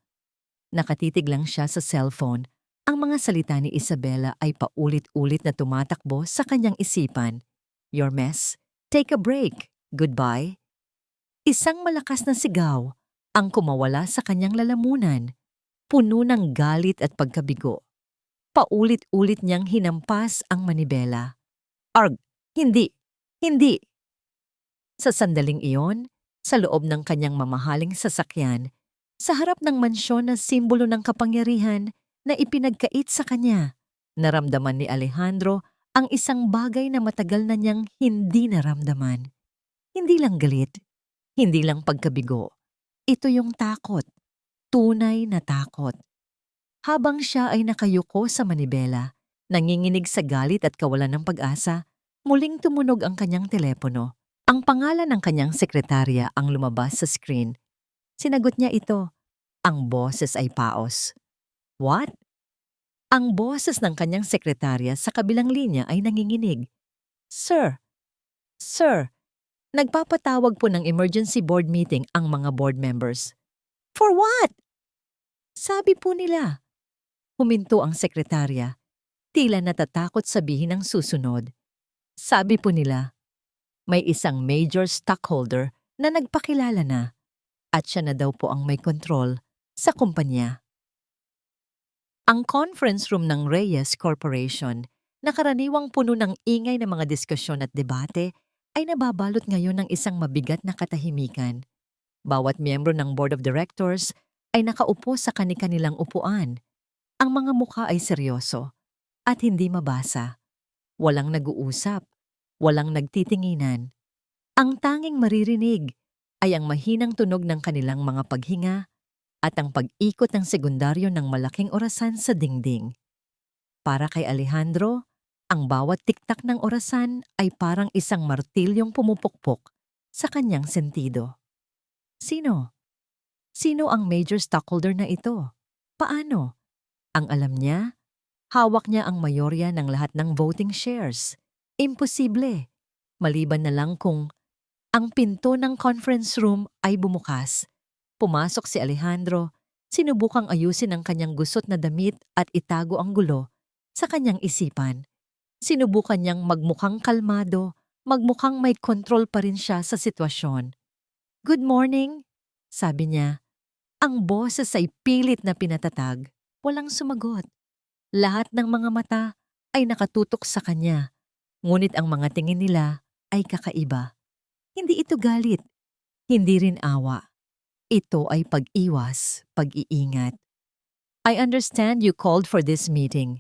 Nakatitig lang siya sa cellphone. Ang mga salita ni Isabela ay paulit-ulit na tumatakbo sa kanyang isipan. Your mess? Take a break. Goodbye. Isang malakas na sigaw ang kumawala sa kanyang lalamunan. Puno ng galit at pagkabigo. Paulit-ulit niyang hinampas ang manibela. Arg! Hindi! Hindi! Sa sandaling iyon, sa loob ng kanyang mamahaling sasakyan, sa harap ng mansyon na simbolo ng kapangyarihan na ipinagkait sa kanya, naramdaman ni Alejandro ang isang bagay na matagal na niyang hindi naramdaman. Hindi lang galit, hindi lang pagkabigo. Ito yung takot, tunay na takot. Habang siya ay nakayuko sa manibela, nanginginig sa galit at kawalan ng pag-asa, muling tumunog ang kanyang telepono. Ang pangalan ng kanyang sekretarya ang lumabas sa screen. Sinagot niya ito. Ang boses ay paos. What? Ang boses ng kanyang sekretarya sa kabilang linya ay nanginginig. Sir, nagpapatawag po ng emergency board meeting ang mga board members. For what? Sabi po nila. Huminto ang sekretarya. Tila natatakot sabihin ang susunod. Sabi po nila, may isang major stockholder na nagpakilala na at siya na daw po ang may kontrol sa kumpanya. Ang conference room ng Reyes Corporation, na karaniwang puno ng ingay na mga diskusyon at debate, ay nababalot ngayon ng isang mabigat na katahimikan. Bawat miyembro ng Board of Directors ay nakaupo sa kani-kanilang upuan. Ang mga mukha ay seryoso at hindi mabasa. Walang nag-uusap, walang nagtitinginan. Ang tanging maririnig ay ang mahinang tunog ng kanilang mga paghinga at ang pag-ikot ng sekundaryo ng malaking orasan sa dingding. Para kay Alejandro, ang bawat tiktak ng orasan ay parang isang martilyong pumupukpok sa kanyang sentido. Sino? Sino ang major stockholder na ito? Paano? Ang alam niya, hawak niya ang mayorya ng lahat ng voting shares. Imposible. Maliban na lang kung ang pinto ng conference room ay bumukas. Pumasok si Alejandro, sinubukang ayusin ang kanyang gusot na damit at itago ang gulo sa kanyang isipan. Sinubukan niyang magmukhang kalmado, magmukhang may kontrol pa rin siya sa sitwasyon. Good morning, sabi niya. Ang boses ay pilit na pinatatag. Walang sumagot. Lahat ng mga mata ay nakatutok sa kanya, ngunit ang mga tingin nila ay kakaiba. Hindi ito galit, hindi rin awa. Ito ay pag-iwas, pag-iingat. I understand you called for this meeting.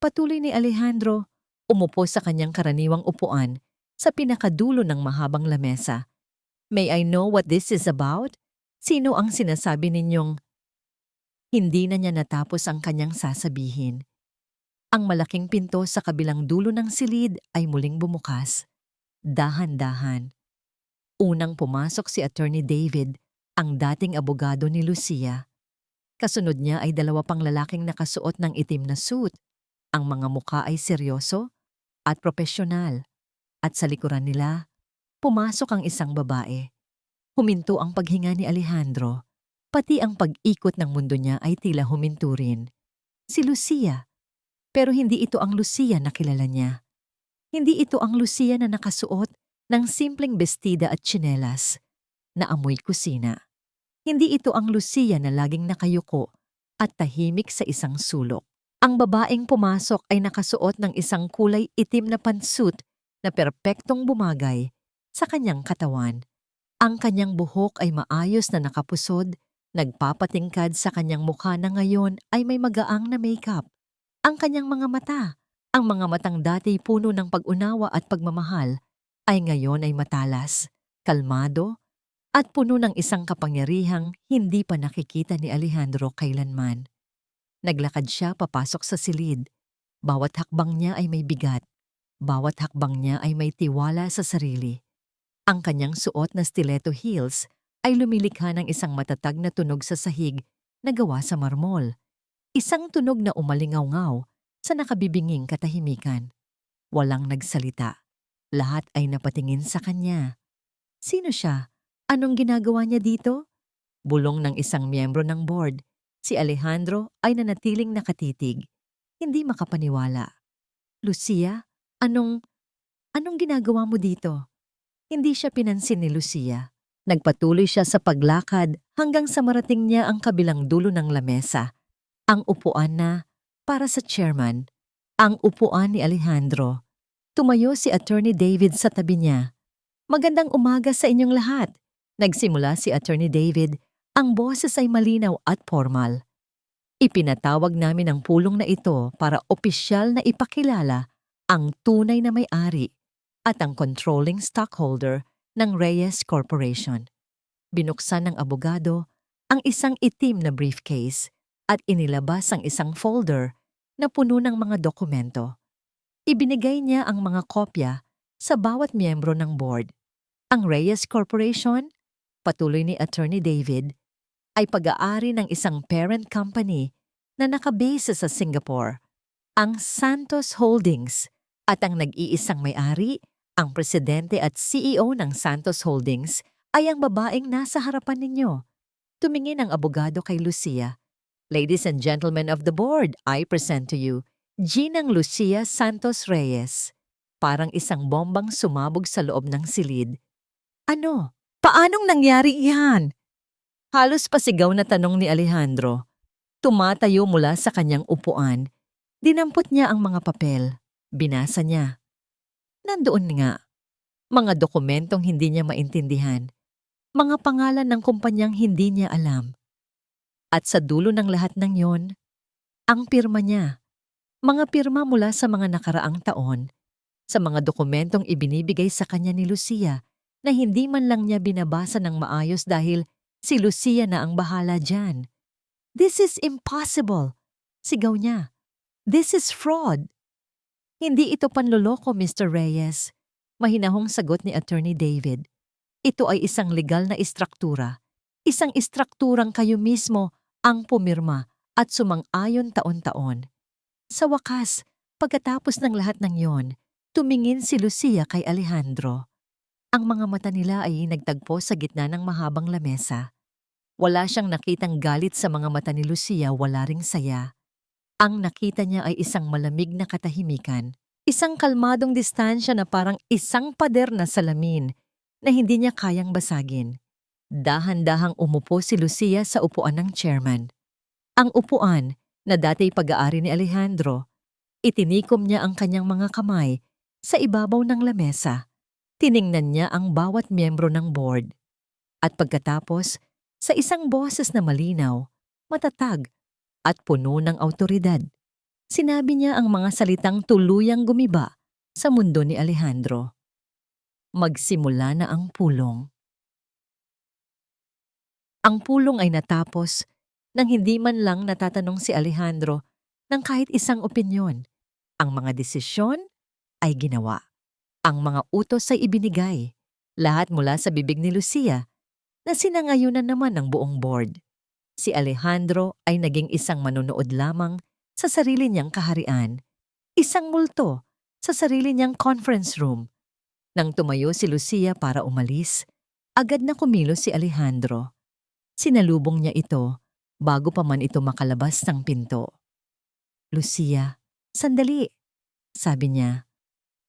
Patuloy ni Alejandro, umupo sa kanyang karaniwang upuan sa pinakadulo ng mahabang lamesa. May I know what this is about? Sino ang sinasabi ninyong... Hindi na niya natapos ang kanyang sasabihin. Ang malaking pinto sa kabilang dulo ng silid ay muling bumukas. Dahan-dahan. Unang pumasok si Attorney David, ang dating abogado ni Lucia. Kasunod niya ay dalawa pang lalaking nakasuot ng itim na suit. Ang mga mukha ay seryoso at propesyonal. At sa likuran nila, pumasok ang isang babae. Huminto ang paghinga ni Alejandro. Pati ang pag-ikot ng mundo niya ay tila huminto rin. Si Lucia. Pero hindi ito ang Lucia na kilala niya. Hindi ito ang Lucia na nakasuot ng simpleng bestida at tsinelas na amoy kusina. Hindi ito ang Lucia na laging nakayuko at tahimik sa isang sulok. Ang babaeng pumasok ay nakasuot ng isang kulay itim na pantsuit na perpektong bumagay sa kanyang katawan. Ang kanyang buhok ay maayos na nakapusod, nagpapatingkad sa kanyang mukha na ngayon ay may magaang na makeup. Ang kanyang mga mata, ang mga matang dati puno ng pag-unawa at pagmamahal, ay ngayon ay matalas, kalmado, at puno ng isang kapangyarihang hindi pa nakikita ni Alejandro kailanman. Naglakad siya papasok sa silid. Bawat hakbang niya ay may bigat. Bawat hakbang niya ay may tiwala sa sarili. Ang kanyang suot na stiletto heels ay lumilikha ng isang matatag na tunog sa sahig na gawa sa marmol. Isang tunog na umalingaw-ngaw sa nakabibinging katahimikan. Walang nagsalita. Lahat ay napatingin sa kanya. Sino siya? Anong ginagawa niya dito? Bulong ng isang miyembro ng board. Si Alejandro ay nanatiling nakatitig. Hindi makapaniwala. Lucia, anong ginagawa mo dito? Hindi siya pinansin ni Lucia. Nagpatuloy siya sa paglakad hanggang sa marating niya ang kabilang dulo ng lamesa. Ang upuan na, para sa chairman, ang upuan ni Alejandro. Tumayo si Attorney David sa tabi niya. Magandang umaga sa inyong lahat. Nagsimula si Attorney David, ang boses ay malinaw at formal. Ipinatawag namin ang pulong na ito para opisyal na ipakilala ang tunay na may-ari at ang controlling stockholder ng Reyes Corporation. Binuksan ng abogado ang isang itim na briefcase at inilabas ang isang folder na puno ng mga dokumento. Ibinigay niya ang mga kopya sa bawat miyembro ng board. Ang Reyes Corporation, patuloy ni Attorney David, ay pag-aari ng isang parent company na nakabase sa Singapore, ang Santos Holdings, at ang nag-iisang may-ari, ang presidente at CEO ng Santos Holdings, ay ang babaeng nasa harapan ninyo. Tumingin ang abogado kay Lucia. Ladies and gentlemen of the board, I present to you Ginang Lucia Santos Reyes. Parang isang bombang sumabog sa loob ng silid. Ano? Paanong nangyari iyan? Halos pasigaw na tanong ni Alejandro. Tumatayo mula sa kanyang upuan. Dinampot niya ang mga papel. Binasa niya. Nandoon nga. Mga dokumentong hindi niya maintindihan. Mga pangalan ng kumpanyang hindi niya alam. At sa dulo ng lahat ng yon, ang pirma niya. Mga pirma mula sa mga nakaraang taon, sa mga dokumentong ibinibigay sa kanya ni Lucia na hindi man lang niya binabasa ng maayos dahil si Lucia na ang bahala dyan. This is impossible, sigaw niya. This is fraud. Hindi ito panloloko, Mr. Reyes. Mahinahong sagot ni Attorney David. Ito ay isang legal na istruktura. Isang istrukturang kayo mismo ang pumirma at sumang-ayon taon-taon. Sa wakas, pagkatapos ng lahat ng yon, tumingin si Lucia kay Alejandro. Ang mga mata nila ay nagtagpo sa gitna ng mahabang lamesa. Wala siyang nakitang galit sa mga mata ni Lucia, wala ring saya. Ang nakita niya ay isang malamig na katahimikan, isang kalmadong distansya na parang isang pader na salamin na hindi niya kayang basagin. Dahan-dahang umupo si Lucia sa upuan ng chairman. Ang upuan na dati pag-aari ni Alejandro, itinikom niya ang kanyang mga kamay sa ibabaw ng lamesa. Tiningnan niya ang bawat miyembro ng board. At pagkatapos, Sa isang boses na malinaw, matatag, at puno ng awtoridad, sinabi niya ang mga salitang tuluyang gumiba sa mundo ni Alejandro. Magsimula na ang pulong. Ang pulong ay natapos nang hindi man lang natatanong si Alejandro ng kahit isang opinyon. Ang mga desisyon ay ginawa. Ang mga utos ay ibinigay. Lahat mula sa bibig ni Lucia na sinangayunan naman ng buong board. Si Alejandro ay naging isang manonood lamang sa sarili niyang kaharian. Isang multo sa sarili niyang conference room. Nang tumayo si Lucia para umalis, agad na kumilos si Alejandro. Sinalubong niya ito bago pa man ito makalabas ng pinto. "Lucia, sandali," sabi niya.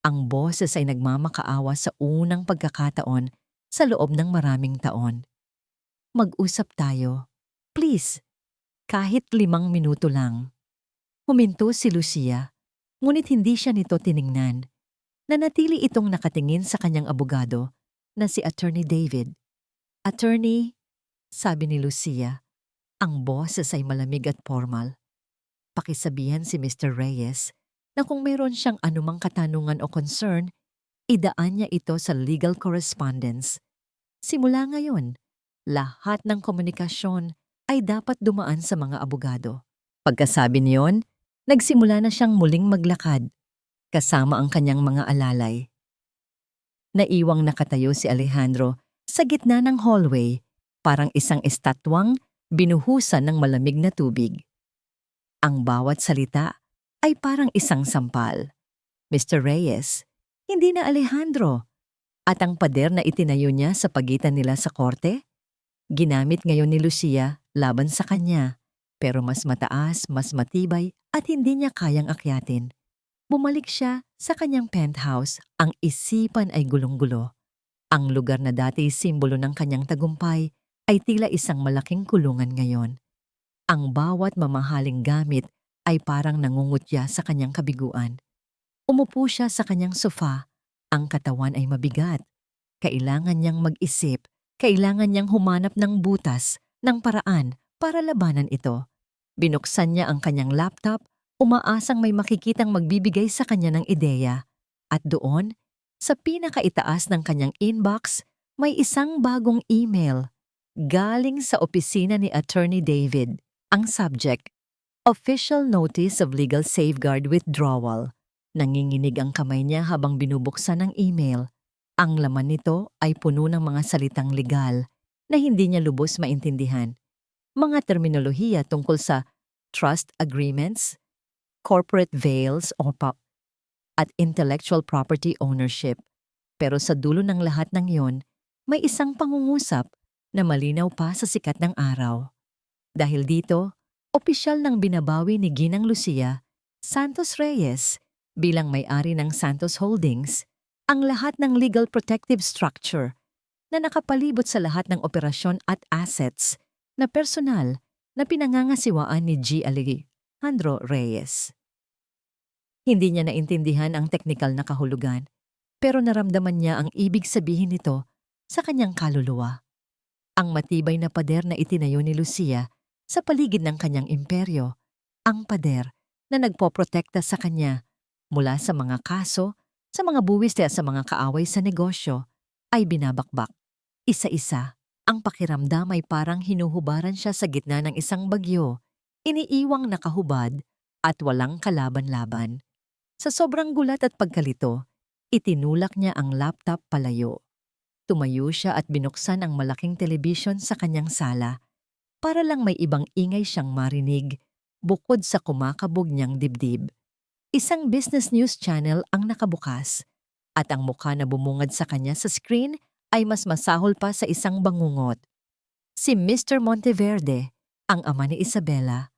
Ang boses ay nagmamakaawa sa unang pagkakataon sa loob ng maraming taon. "Mag-usap tayo. Please, kahit 5 minuto lang." Huminto si Lucia, ngunit hindi siya nito tiningnan. Nanatili itong nakatingin sa kanyang abogado na si Attorney David. "Attorney," sabi ni Lucia, ang boses ay malamig at formal. "Pakisabihan si Mr. Reyes na kung mayroon siyang anumang katanungan o concern, idaan niya ito sa legal correspondence. Simula ngayon, lahat ng komunikasyon ay dapat dumaan sa mga abogado." Pagkasabi niyon, nagsimula na siyang muling maglakad, kasama ang kanyang mga alalay. Naiwang nakatayo si Alejandro sa gitna ng hallway, parang isang estatwang binuhusan ng malamig na tubig. Ang bawat salita ay parang isang sampal. "Mr. Reyes, hindi na Alejandro." At ang pader na itinayo niya sa pagitan nila sa korte, ginamit ngayon ni Lucia laban sa kanya, pero mas mataas, mas matibay at hindi niya kayang akyatin. Bumalik siya sa kanyang penthouse, ang isipan ay gulong-gulo. Ang lugar na dati simbolo ng kanyang tagumpay ay tila isang malaking kulungan ngayon. Ang bawat mamahaling gamit ay parang nangungutya sa kanyang kabiguan. Umupo siya sa kanyang sofa, ang katawan ay mabigat. Kailangan niyang mag-isip, kailangan niyang humanap ng butas, ng paraan para labanan ito. Binuksan niya ang kanyang laptop, umaasang may makikitang magbibigay sa kanya ng ideya. At doon, sa pinakaitaas ng kanyang inbox, may isang bagong email. Galing sa opisina ni Attorney David. Ang subject, Official Notice of Legal Safeguard Withdrawal. Nanginginig ang kamay niya habang binubuksan ang email. Ang laman nito ay puno ng mga salitang legal na hindi niya lubos maintindihan. Mga terminolohiya tungkol sa trust agreements, corporate veils at intellectual property ownership. Pero sa dulo ng lahat ng iyon, may isang pangungusap na malinaw pa sa sikat ng araw. Dahil dito, opisyal nang binabawi ni Ginang Lucia Santos Reyes bilang may-ari ng Santos Holdings ang lahat ng legal protective structure na nakapalibot sa lahat ng operasyon at assets na personal na pinangangasiwaan ni G. Alejandro Reyes. Hindi niya naintindihan ang teknikal na kahulugan, pero naramdaman niya ang ibig sabihin nito sa kanyang kaluluwa. Ang matibay na pader na itinayo ni Lucia sa paligid ng kanyang imperyo, ang pader na nagpoprotekta sa kanya mula sa mga kaso, sa mga buwis at sa mga kaaway sa negosyo, ay binabakbak. Isa-isa, ang pakiramdam ay parang hinuhubaran siya sa gitna ng isang bagyo, iniiwang nakahubad at walang kalaban-laban. Sa sobrang gulat at pagkalito, itinulak niya ang laptop palayo. Tumayo siya at binuksan ang malaking telebisyon sa kanyang sala para lang may ibang ingay siyang marinig bukod sa kumakabog niyang dibdib. Isang business news channel ang nakabukas at ang mukha na bumungad sa kanya sa screen ay mas masahol pa sa isang bangungot. Si Mr. Monteverde, ang ama ni Isabela.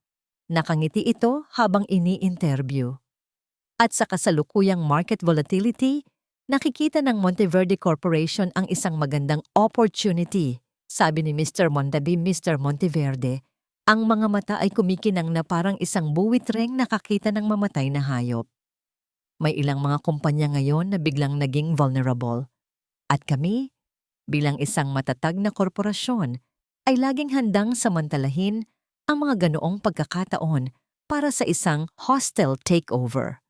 Nakangiti ito habang ini-interview. At sa kasalukuyang market volatility, nakikita ng Monteverde Corporation ang isang magandang opportunity. Sabi ni Mr. Monteverde, ang mga mata ay kumikinang na parang isang buwitreng nakakita ng mamatay na hayop. May ilang mga kumpanya ngayon na biglang naging vulnerable. At kami, bilang isang matatag na korporasyon ay laging handang samantalahin ang mga ganoong pagkakataon para sa isang hostile takeover.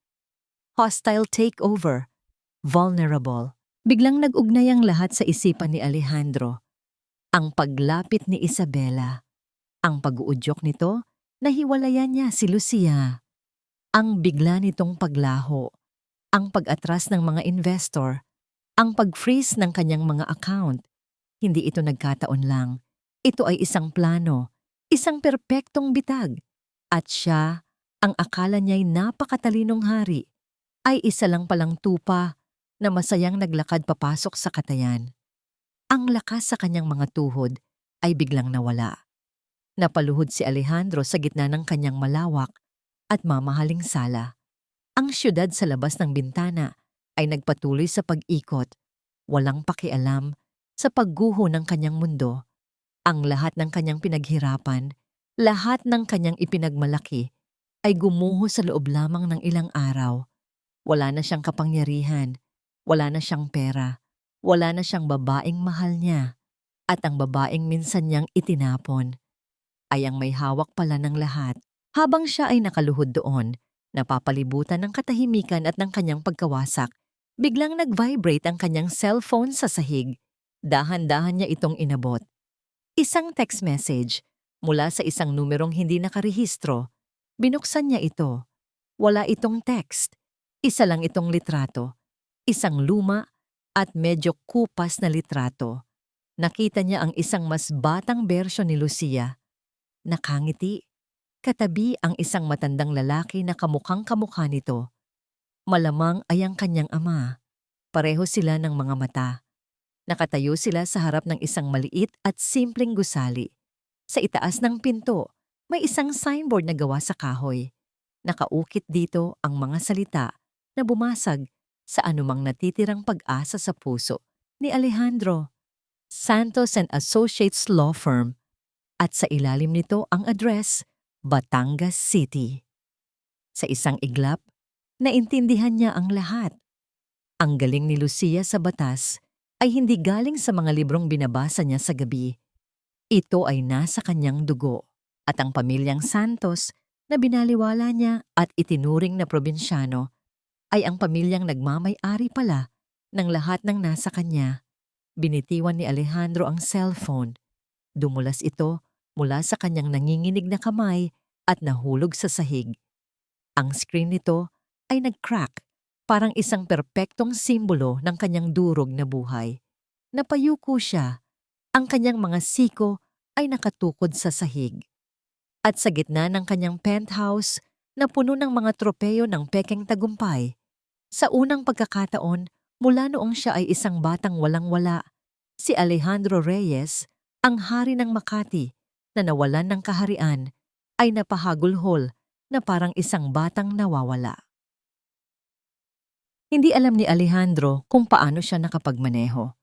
Hostile takeover, vulnerable. Biglang nag-ugnay ang lahat sa isipan ni Alejandro. Ang paglapit ni Isabela. Ang pag-uudyok nito, nahiwalayan niya si Lucia. Ang bigla nitong paglaho. Ang pag-atras ng mga investor. Ang pag-freeze ng kanyang mga account. Hindi ito nagkataon lang. Ito ay isang plano, isang perpektong bitag. At siya, ang akala niya'y napakatalinong hari, ay isa lang palang tupa na masayang naglakad papasok sa katayan. Ang lakas sa kanyang mga tuhod ay biglang nawala. Napaluhod si Alejandro sa gitna ng kanyang malawak at mamahaling sala. Ang siyudad sa labas ng bintana ay nagpatuloy sa pag-ikot, walang pakialam sa pagguho ng kanyang mundo. Ang lahat ng kanyang pinaghirapan, lahat ng kanyang ipinagmalaki, ay gumuho sa loob lamang ng ilang araw. Wala na siyang kapangyarihan, wala na siyang pera, wala na siyang babaeng mahal niya, at ang babaeng minsan niyang itinapon ay ang may hawak pala ng lahat. Habang siya ay nakaluhod doon, napapalibutan ng katahimikan at ng kanyang pagkawasak, biglang nag-vibrate ang kanyang cellphone sa sahig. Dahan-dahan niya itong inabot. Isang text message mula sa isang numerong hindi nakarehistro. Binuksan niya ito. Wala itong text. Isa lang itong litrato. Isang luma at medyo kupas na litrato. Nakita niya ang isang mas batang bersyon ni Lucia. Nakangiti. Katabi ang isang matandang lalaki na kamukhang kamukha nito. Malamang ay ang kanyang ama. Pareho sila ng mga mata. Nakatayo sila sa harap ng isang maliit at simpleng gusali. Sa itaas ng pinto, may isang signboard na gawa sa kahoy. Nakaukit dito ang mga salita na bumasag sa anumang natitirang pag-asa sa puso ni Alejandro. Santos and Associates Law Firm. At sa ilalim nito ang address, Batangas City. Sa isang iglap, naintindihan niya ang lahat. Ang galing ni Lucia sa batas ay hindi galing sa mga librong binabasa niya sa gabi. Ito ay nasa kanyang dugo. At ang pamilyang Santos na binaliwala niya at itinuring na probinsyano ay ang pamilyang nagmamay-ari pala ng lahat ng nasa kanya. Binitiwan ni Alejandro ang cellphone. Dumulas ito mula sa kanyang nanginginig na kamay at nahulog sa sahig. Ang screen nito ay nag-crack, parang isang perpektong simbolo ng kanyang durog na buhay. Napayuko siya. Ang kanyang mga siko ay nakatukod sa sahig. At sa gitna ng kanyang penthouse na puno ng mga tropeyo ng pekeng tagumpay, sa unang pagkakataon mula noong siya ay isang batang walang-wala, si Alejandro Reyes, ang hari ng Makati na nawalan ng kaharian, ay napahagulhol na parang isang batang nawawala. Hindi alam ni Alejandro kung paano siya nakapagmaneho.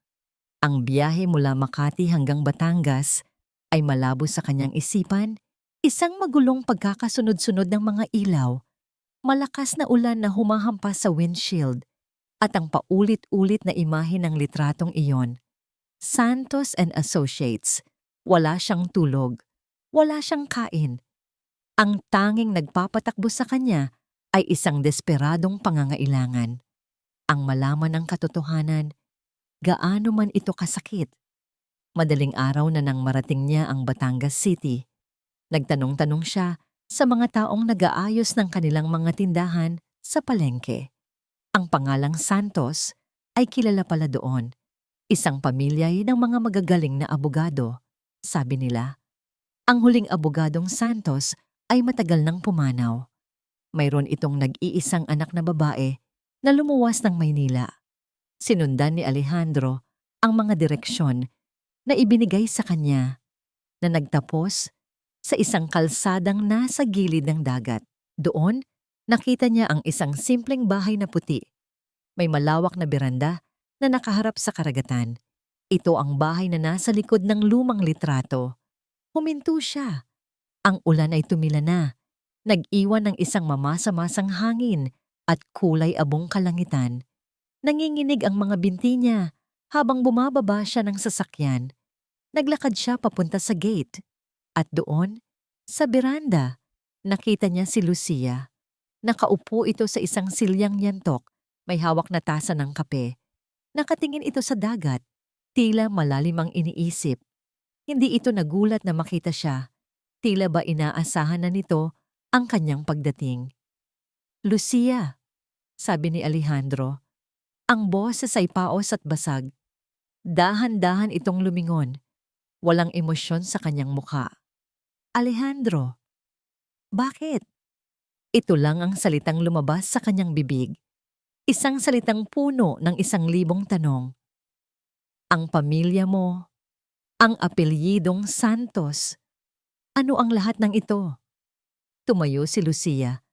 Ang biyahe mula Makati hanggang Batangas ay malabo sa kanyang isipan, isang magulong pagkakasunod-sunod ng mga ilaw, malakas na ulan na humahampas sa windshield, at ang paulit-ulit na imahe ng litratong iyon. Santos and Associates. Wala siyang tulog. Wala siyang kain. Ang tanging nagpapatakbo sa kanya ay isang desperadong pangangailangan. Ang malaman ng katotohanan, gaano man ito kasakit. Madaling araw na nang marating niya ang Batangas City. Nagtanong-tanong siya sa mga taong nag-aayos ng kanilang mga tindahan sa palengke. Ang pangalang Santos ay kilala pala doon. Isang pamilya ng mga magagaling na abogado, sabi nila. Ang huling abogadong Santos ay matagal nang pumanaw. Mayroon itong nag-iisang anak na babae na lumuwas ng Maynila. Sinundan ni Alejandro ang mga direksyon na ibinigay sa kanya na nagtapos sa isang kalsadang nasa gilid ng dagat. Doon, nakita niya ang isang simpleng bahay na puti. May malawak na beranda na nakaharap sa karagatan. Ito ang bahay na nasa likod ng lumang litrato. Huminto siya. Ang ulan ay tumila na. Nag-iwan ng isang mamasa-masang hangin at kulay abong kalangitan. Nanginginig ang mga binti niya habang bumababa siya ng sasakyan. Naglakad siya papunta sa gate. At doon, sa beranda, nakita niya si Lucia. Nakaupo ito sa isang silyang yantok, may hawak na tasa ng kape. Nakatingin ito sa dagat, tila malalim ang iniisip. Hindi ito nagulat na makita siya. Tila ba inaasahan na nito ang kanyang pagdating. Lucia, sabi ni Alejandro. Ang boses ay paos at basag. Dahan-dahan itong lumingon. Walang emosyon sa kanyang mukha. Alejandro, bakit? Ito lang ang salitang lumabas sa kanyang bibig. Isang salitang puno ng 1,000 tanong. Ang pamilya mo, ang apelyidong Santos. Ano ang lahat ng ito? Tumayo si Lucia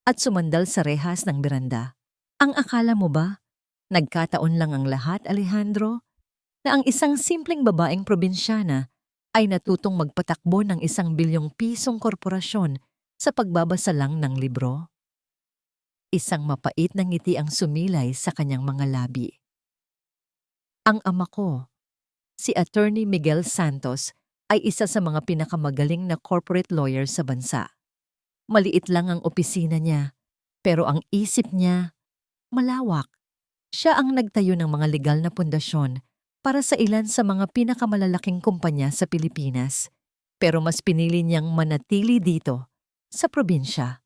at sumandal sa rehas ng beranda. Ang akala mo ba, nagkataon lang ang lahat, Alejandro, na ang isang simpleng babaeng probinsyana ay natutong magpatakbo ng 1 bilyong pisong korporasyon sa pagbabasa lang ng libro? Isang mapait na ngiti ang sumilay sa kanyang mga labi. Ang ama ko, si Attorney Miguel Santos, ay isa sa mga pinakamagaling na corporate lawyer sa bansa. Maliit lang ang opisina niya, pero ang isip niya, malawak. Siya ang nagtayo ng mga legal na pundasyon para sa ilan sa mga pinakamalalaking kumpanya sa Pilipinas, pero mas pinili niyang manatili dito, sa probinsya.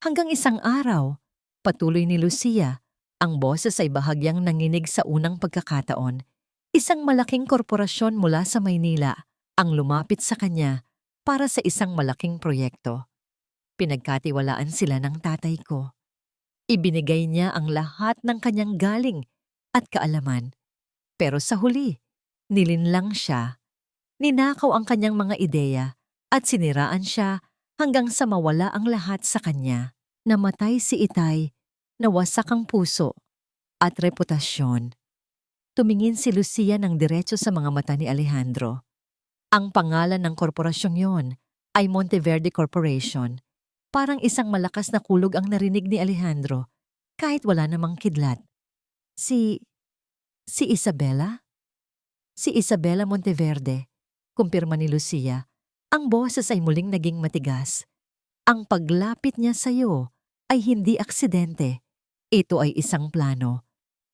Hanggang isang araw, patuloy ni Lucia, ang boses ay bahagyang nanginig sa unang pagkakataon. Isang malaking korporasyon mula sa Maynila ang lumapit sa kanya para sa isang malaking proyekto. Pinagkatiwalaan sila ng tatay ko. Ibinigay niya ang lahat ng kanyang galing at kaalaman. Pero sa huli, nilinlang siya. Ninakaw ang kanyang mga ideya at siniraan siya hanggang sa mawala ang lahat sa kanya. Namatay si Itay, nawasak ang puso at reputasyon. Tumingin si Lucia ng diretso sa mga mata ni Alejandro. Ang pangalan ng korporasyong yon ay Monteverde Corporation. Parang isang malakas na kulog ang narinig ni Alejandro kahit wala namang kidlat. Si Isabela? Si Isabela Monteverde, kumpirma ni Lucia. Ang boses ay muling naging matigas. Ang paglapit niya sa iyo ay hindi aksidente. Ito ay isang plano.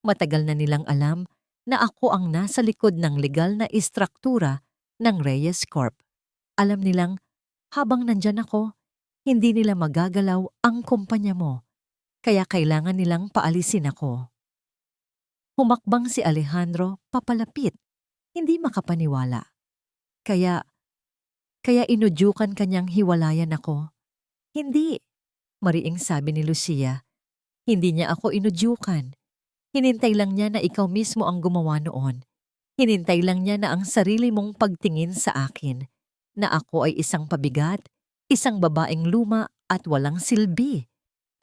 Matagal na nilang alam na ako ang nasa likod ng legal na istruktura ng Reyes Corp. Alam nilang habang nandyan ako, hindi nila magagalaw ang kumpanya mo. Kaya kailangan nilang paalisin ako. Humakbang si Alejandro papalapit, hindi makapaniwala. Kaya inudyukan kanyang hiwalayan ako. Hindi, mariing sabi ni Lucia. Hindi niya ako inudyukan. Hinintay lang niya na ikaw mismo ang gumawa noon. Hinintay lang niya na ang sarili mong pagtingin sa akin, na ako ay isang pabigat, isang babaeng luma at walang silbi,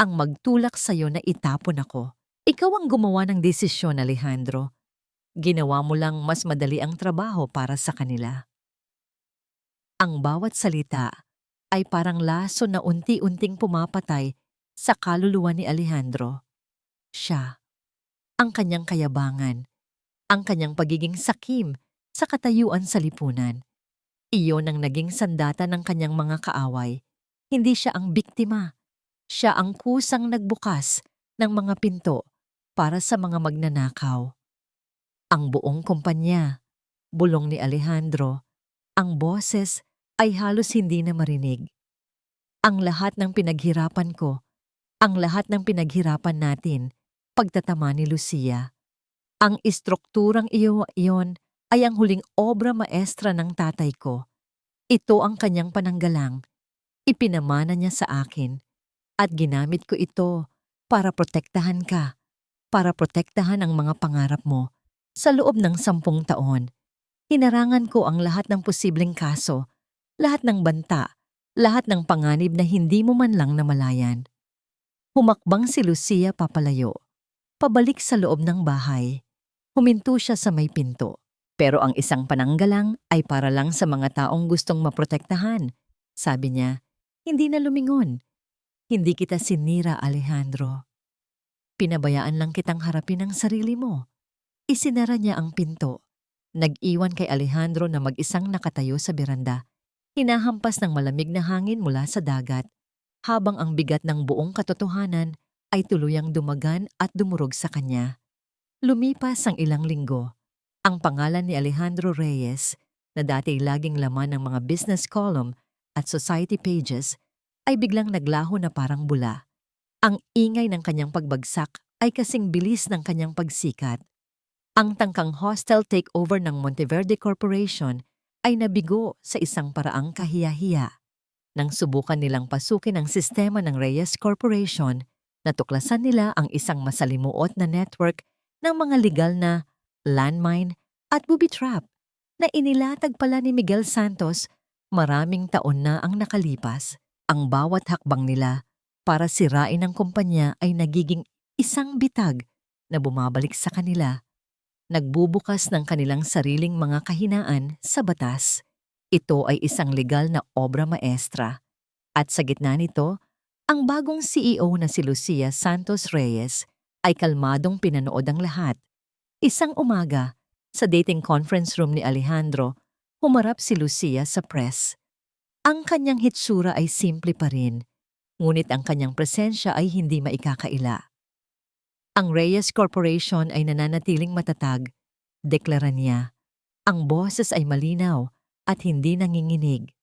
ang magtulak sa'yo na itapon ako. Ikaw ang gumawa ng desisyon, Alejandro. Ginawa mo lang mas madali ang trabaho para sa kanila. Ang bawat salita ay parang laso na unti-unting pumapatay sa kaluluwa ni Alejandro. Siya, ang kanyang kayabangan, ang kanyang pagiging sakim sa katayuan sa lipunan. Iyon ang naging sandata ng kanyang mga kaaway. Hindi siya ang biktima. Siya ang kusang nagbukas ng mga pinto para sa mga magnanakaw. Ang buong kumpanya, bulong ni Alejandro, ang boses ay halos hindi na marinig. Ang lahat ng pinaghirapan ko, ang lahat ng pinaghirapan natin, pagtatama ni Lucia. Ang istrukturang iyon ay ang huling obra maestra ng tatay ko. Ito ang kanyang pananggalang. Ipinamana niya sa akin at ginamit ko ito para protektahan ka, para protektahan ang mga pangarap mo. Sa loob ng 10 taon, hinarangan ko ang lahat ng posibleng kaso, lahat ng banta, lahat ng panganib na hindi mo man lang namalayan. Humakbang si Lucia papalayo, pabalik sa loob ng bahay. Huminto siya sa may pinto. Pero ang isang pananggalang ay para lang sa mga taong gustong maprotektahan. Sabi niya, hindi na lumingon. Hindi kita sinira, Alejandro. Pinabayaan lang kitang harapin ang sarili mo. Isinara niya ang pinto. Nag-iwan kay Alejandro na mag-isang nakatayo sa beranda, hinahampas ng malamig na hangin mula sa dagat, habang ang bigat ng buong katotohanan ay tuluyang dumagan at dumurog sa kanya. Lumipas ang ilang linggo. Ang pangalan ni Alejandro Reyes, na dati laging laman ng mga business column at society pages, ay biglang naglaho na parang bula. Ang ingay ng kanyang pagbagsak ay kasing bilis ng kanyang pagsikat. Ang tangkang hostile takeover ng Monteverde Corporation ay nabigo sa isang paraang kahiya-hiya. Nang subukan nilang pasukin ang sistema ng Reyes Corporation, natuklasan nila ang isang masalimuot na network ng mga legal na landmine at booby trap na inilatag pala ni Miguel Santos maraming taon na ang nakalipas. Ang bawat hakbang nila para sirain ang kumpanya ay nagiging isang bitag na bumabalik sa kanila. Nagbubukas ng kanilang sariling mga kahinaan sa batas. Ito ay isang legal na obra maestra. At sa gitna nito, ang bagong CEO na si Lucia Santos Reyes ay kalmadong pinanood ang lahat. Isang umaga, sa dating conference room ni Alejandro, humarap si Lucia sa press. Ang kanyang hitsura ay simple pa rin, ngunit ang kanyang presensya ay hindi maikakaila. Ang Reyes Corporation ay nananatiling matatag, deklara niya. Ang boses ay malinaw at hindi nanginginig.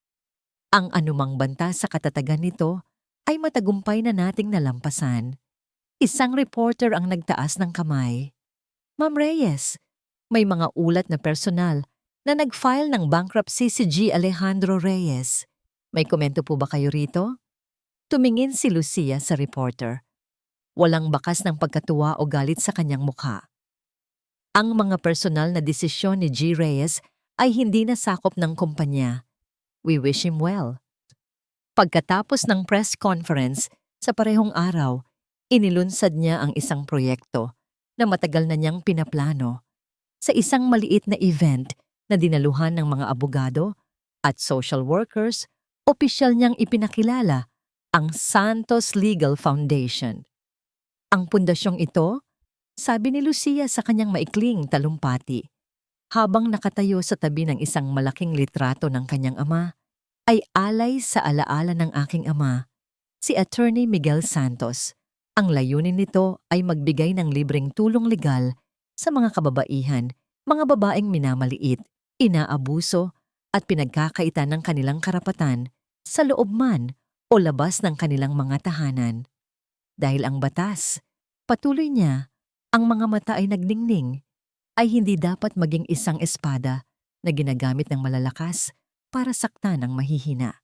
Ang anumang banta sa katatagan nito ay matagumpay na nating nalampasan. Isang reporter ang nagtaas ng kamay. Ma'am Reyes, may mga ulat na personal na nag-file ng bankruptcy si G. Alejandro Reyes. May komento po ba kayo rito? Tumingin si Lucia sa reporter. Walang bakas ng pagkatuwa o galit sa kanyang mukha. Ang mga personal na desisyon ni G. Reyes ay hindi nasakop ng kumpanya. We wish him well. Pagkatapos ng press conference, sa parehong araw, inilunsad niya ang isang proyekto na matagal na niyang pinaplano. Sa isang maliit na event na dinaluhan ng mga abogado at social workers, opisyal niyang ipinakilala ang Santos Legal Foundation. Ang pundasyong ito, sabi ni Lucia sa kanyang maikling talumpati, habang nakatayo sa tabi ng isang malaking litrato ng kanyang ama, ay alay sa alaala ng aking ama, si Attorney Miguel Santos. Ang layunin nito ay magbigay ng libreng tulong legal sa mga kababaihan, mga babaeng minamaliit, inaabuso at pinagkakaitan ng kanilang karapatan sa loob man o labas ng kanilang mga tahanan. Dahil ang batas, patuloy niya, ang mga mata ay nagningning, ay hindi dapat maging isang espada na ginagamit ng malalakas para saktan ang mahihina.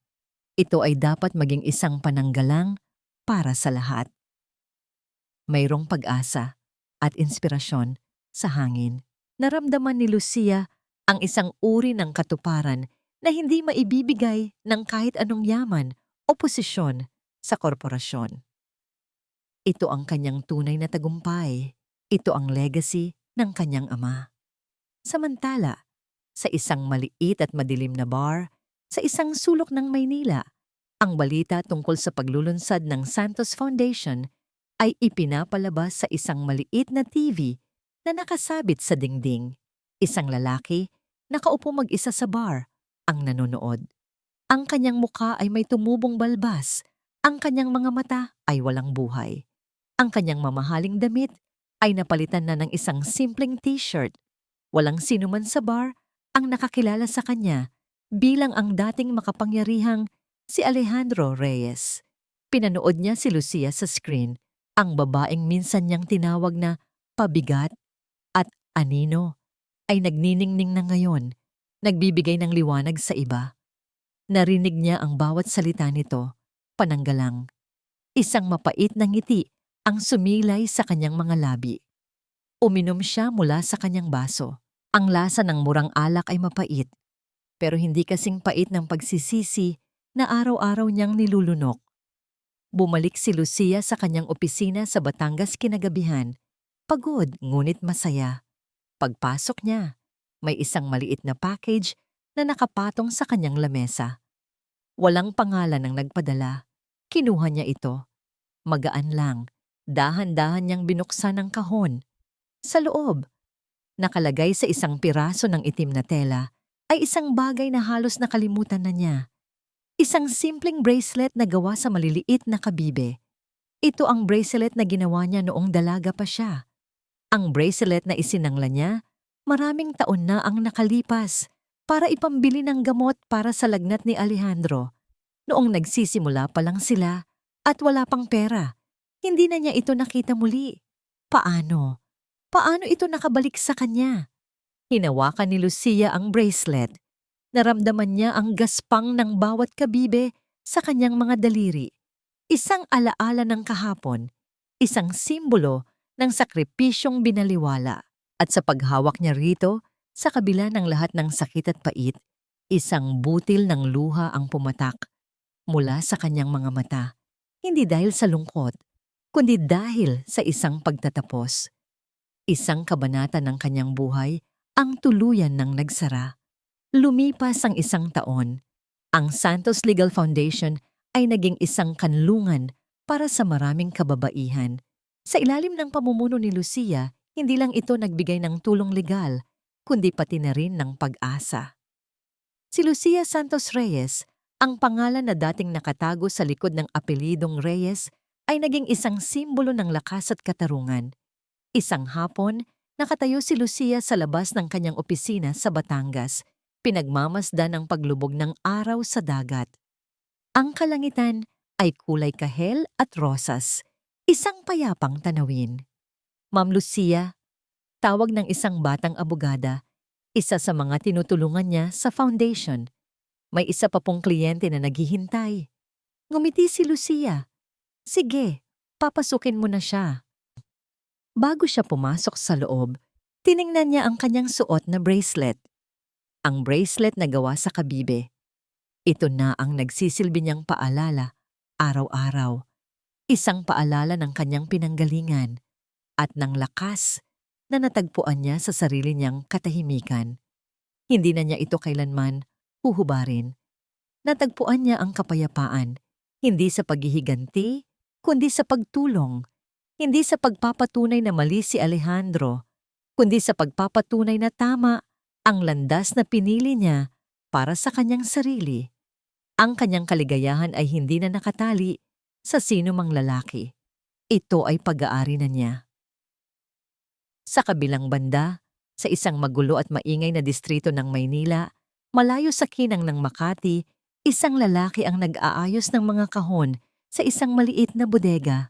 Ito ay dapat maging isang pananggalang para sa lahat. Mayroong pag-asa at inspirasyon sa hangin. Naramdaman ni Lucia ang isang uri ng katuparan na hindi maibibigay ng kahit anong yaman o posisyon sa korporasyon. Ito ang kanyang tunay na tagumpay. Ito ang legacy ng kanyang ama. Samantala, sa isang maliit at madilim na bar, sa isang sulok ng Maynila, ang balita tungkol sa paglulunsad ng Santos Foundation ay ipinapalabas sa isang maliit na TV na nakasabit sa dingding. Isang lalaki, nakaupo mag-isa sa bar, ang nanonood. Ang kanyang mukha ay may tumubong balbas, ang kanyang mga mata ay walang buhay. Ang kanyang mamahaling damit ay napalitan na ng isang simpleng t-shirt. Walang sino man sa bar ang nakakilala sa kanya bilang ang dating makapangyarihang si Alejandro Reyes. Pinanood niya si Lucia sa screen, ang babaeng minsan niyang tinawag na pabigat at anino, ay nagniningning na ngayon, nagbibigay ng liwanag sa iba. Narinig niya ang bawat salita nito, pananggalang. Isang mapait na ngiti ang sumilay sa kanyang mga labi. Uminom siya mula sa kanyang baso. Ang lasa ng murang alak ay mapait, pero hindi kasing pait ng pagsisisi na araw-araw niyang nilulunok. Bumalik si Lucia sa kanyang opisina sa Batangas kinagabihan, pagod ngunit masaya. Pagpasok niya, may isang maliit na package na nakapatong sa kanyang lamesa. Walang pangalan ang nagpadala. Kinuha niya ito. Magaan lang, dahan-dahan niyang binuksan ang kahon. Sa loob, nakalagay sa isang piraso ng itim na tela, ay isang bagay na halos nakalimutan na niya. Isang simpleng bracelet na gawa sa maliliit na kabibe. Ito ang bracelet na ginawa niya noong dalaga pa siya. Ang bracelet na isinangla niya, maraming taon na ang nakalipas para ipambili ng gamot para sa lagnat ni Alejandro. Noong nagsisimula pa lang sila at wala pang pera, hindi na niya ito nakita muli. Paano? Paano ito nakabalik sa kanya? Hinawakan ni Lucia ang bracelet. Naramdaman niya ang gaspang ng bawat kabibe sa kanyang mga daliri. Isang alaala ng kahapon, isang simbolo ng sakripisyong binaliwala. At sa paghawak niya rito, sa kabila ng lahat ng sakit at pait, isang butil ng luha ang pumatak mula sa kanyang mga mata. Hindi dahil sa lungkot, kundi dahil sa isang pagtatapos. Isang kabanata ng kanyang buhay ang tuluyan ng nagsara. Lumipas ang isang taon, ang Santos Legal Foundation ay naging isang kanlungan para sa maraming kababaihan. Sa ilalim ng pamumuno ni Lucia, hindi lang ito nagbigay ng tulong legal, kundi pati na rin ng pag-asa. Si Lucia Santos Reyes, ang pangalan na dating nakatago sa likod ng apelidong Reyes, ay naging isang simbolo ng lakas at katarungan. Isang hapon, nakatayo si Lucia sa labas ng kanyang opisina sa Batangas, pinagmamasdan ang paglubog ng araw sa dagat. Ang kalangitan ay kulay kahel at rosas, isang payapang tanawin. Ma'am Lucia, tawag ng isang batang abogada, isa sa mga tinutulungan niya sa foundation. May isa pa pong kliyente na naghihintay. Ngumiti si Lucia. Sige, papasukin mo na siya. Bago siya pumasok sa loob, tiningnan niya ang kanyang suot na bracelet. Ang bracelet na gawa sa kabibe. Ito na ang nagsisilbi niyang paalala, araw-araw. Isang paalala ng kanyang pinanggalingan at ng lakas na natagpuan niya sa sarili niyang katahimikan. Hindi na niya ito kailanman huhubarin. Natagpuan niya ang kapayapaan, hindi sa paghihiganti, kundi sa pagtulong. Hindi sa pagpapatunay na mali si Alejandro, kundi sa pagpapatunay na tama ang landas na pinili niya para sa kanyang sarili. Ang kanyang kaligayahan ay hindi na nakatali sa sino mang lalaki. Ito ay pag-aari na niya. Sa kabilang banda, sa isang magulo at maingay na distrito ng Maynila, malayo sa kinang ng Makati, isang lalaki ang nag-aayos ng mga kahon sa isang maliit na bodega.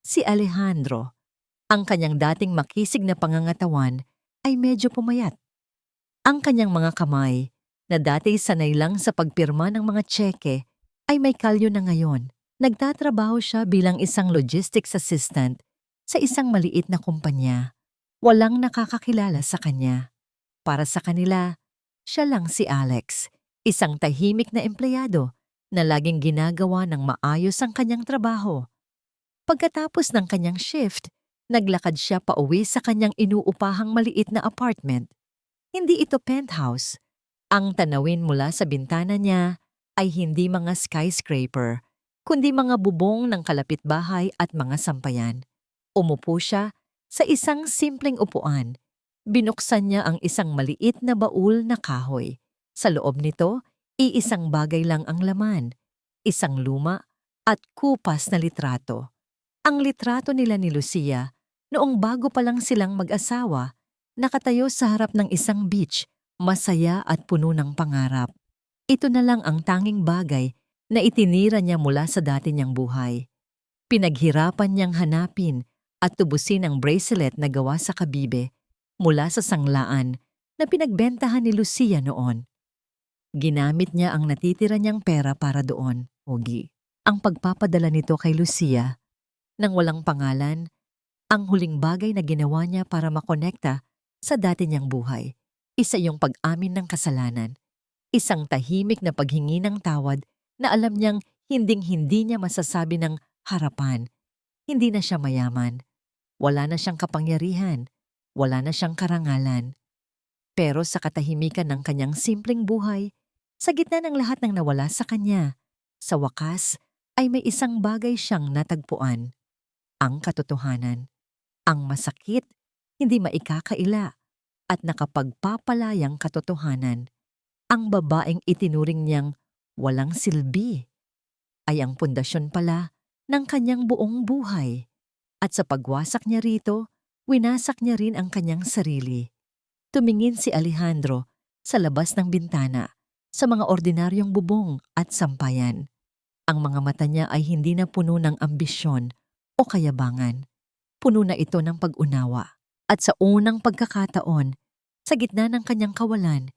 Si Alejandro, ang kanyang dating makisig na pangangatawan, ay medyo pumayat. Ang kanyang mga kamay, na dati sanay lang sa pagpirma ng mga tseke, ay may kalyo na ngayon. Nagtatrabaho siya bilang isang logistics assistant sa isang maliit na kumpanya. Walang nakakakilala sa kanya. Para sa kanila, siya lang si Alex, isang tahimik na empleyado na laging ginagawa ng maayos ang kanyang trabaho. Pagkatapos ng kanyang shift, naglakad siya pauwi sa kanyang inuupahang maliit na apartment. Hindi ito penthouse. Ang tanawin mula sa bintana niya ay hindi mga skyscraper, kundi mga bubong ng kalapitbahay at mga sampayan. Umupo siya sa isang simpleng upuan. Binuksan niya ang isang maliit na baul na kahoy. Sa loob nito, iisang bagay lang ang laman, isang luma at kupas na litrato. Ang litrato nila ni Lucia noong bago pa lang silang mag-asawa, nakatayo sa harap ng isang beach, masaya at puno ng pangarap. Ito na lang ang tanging bagay na itinira niya mula sa dati niyang buhay. Pinaghirapan niyang hanapin at tubusin ang bracelet na gawa sa kabibe mula sa sanglaan na pinagbentahan ni Lucia noon. Ginamit niya ang natitira niyang pera para doon, Ogie. Ang pagpapadala nito kay Lucia, nang walang pangalan, ang huling bagay na ginawa niya para makonekta sa dati niyang buhay. Isa yung pag-amin ng kasalanan. Isang tahimik na paghingi ng tawad na alam niyang hinding-hindi niya masasabi ng harapan. Hindi na siya mayaman. Wala na siyang kapangyarihan. Wala na siyang karangalan. Pero sa katahimikan ng kanyang simpleng buhay, sa gitna ng lahat ng nawala sa kanya, sa wakas ay may isang bagay siyang natagpuan. Ang katotohanan. Ang masakit, hindi maikakaila. at nakapagpapalayang katotohanan. Ang babaeng itinuring niyang walang silbi ay ang pundasyon pala ng kanyang buong buhay. At sa pagwasak niya rito, winasak niya rin ang kanyang sarili. Tumingin si Alejandro sa labas ng bintana, sa mga ordinaryong bubong at sampayan. Ang mga mata niya ay hindi na puno ng ambisyon o kayabangan. Puno na ito ng pag-unawa. At sa unang pagkakataon, sa gitna ng kanyang kawalan,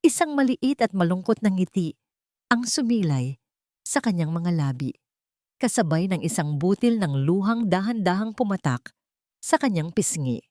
isang maliit at malungkot na ngiti ang sumilay sa kanyang mga labi, kasabay ng isang butil ng luhang dahan-dahang pumatak sa kanyang pisngi.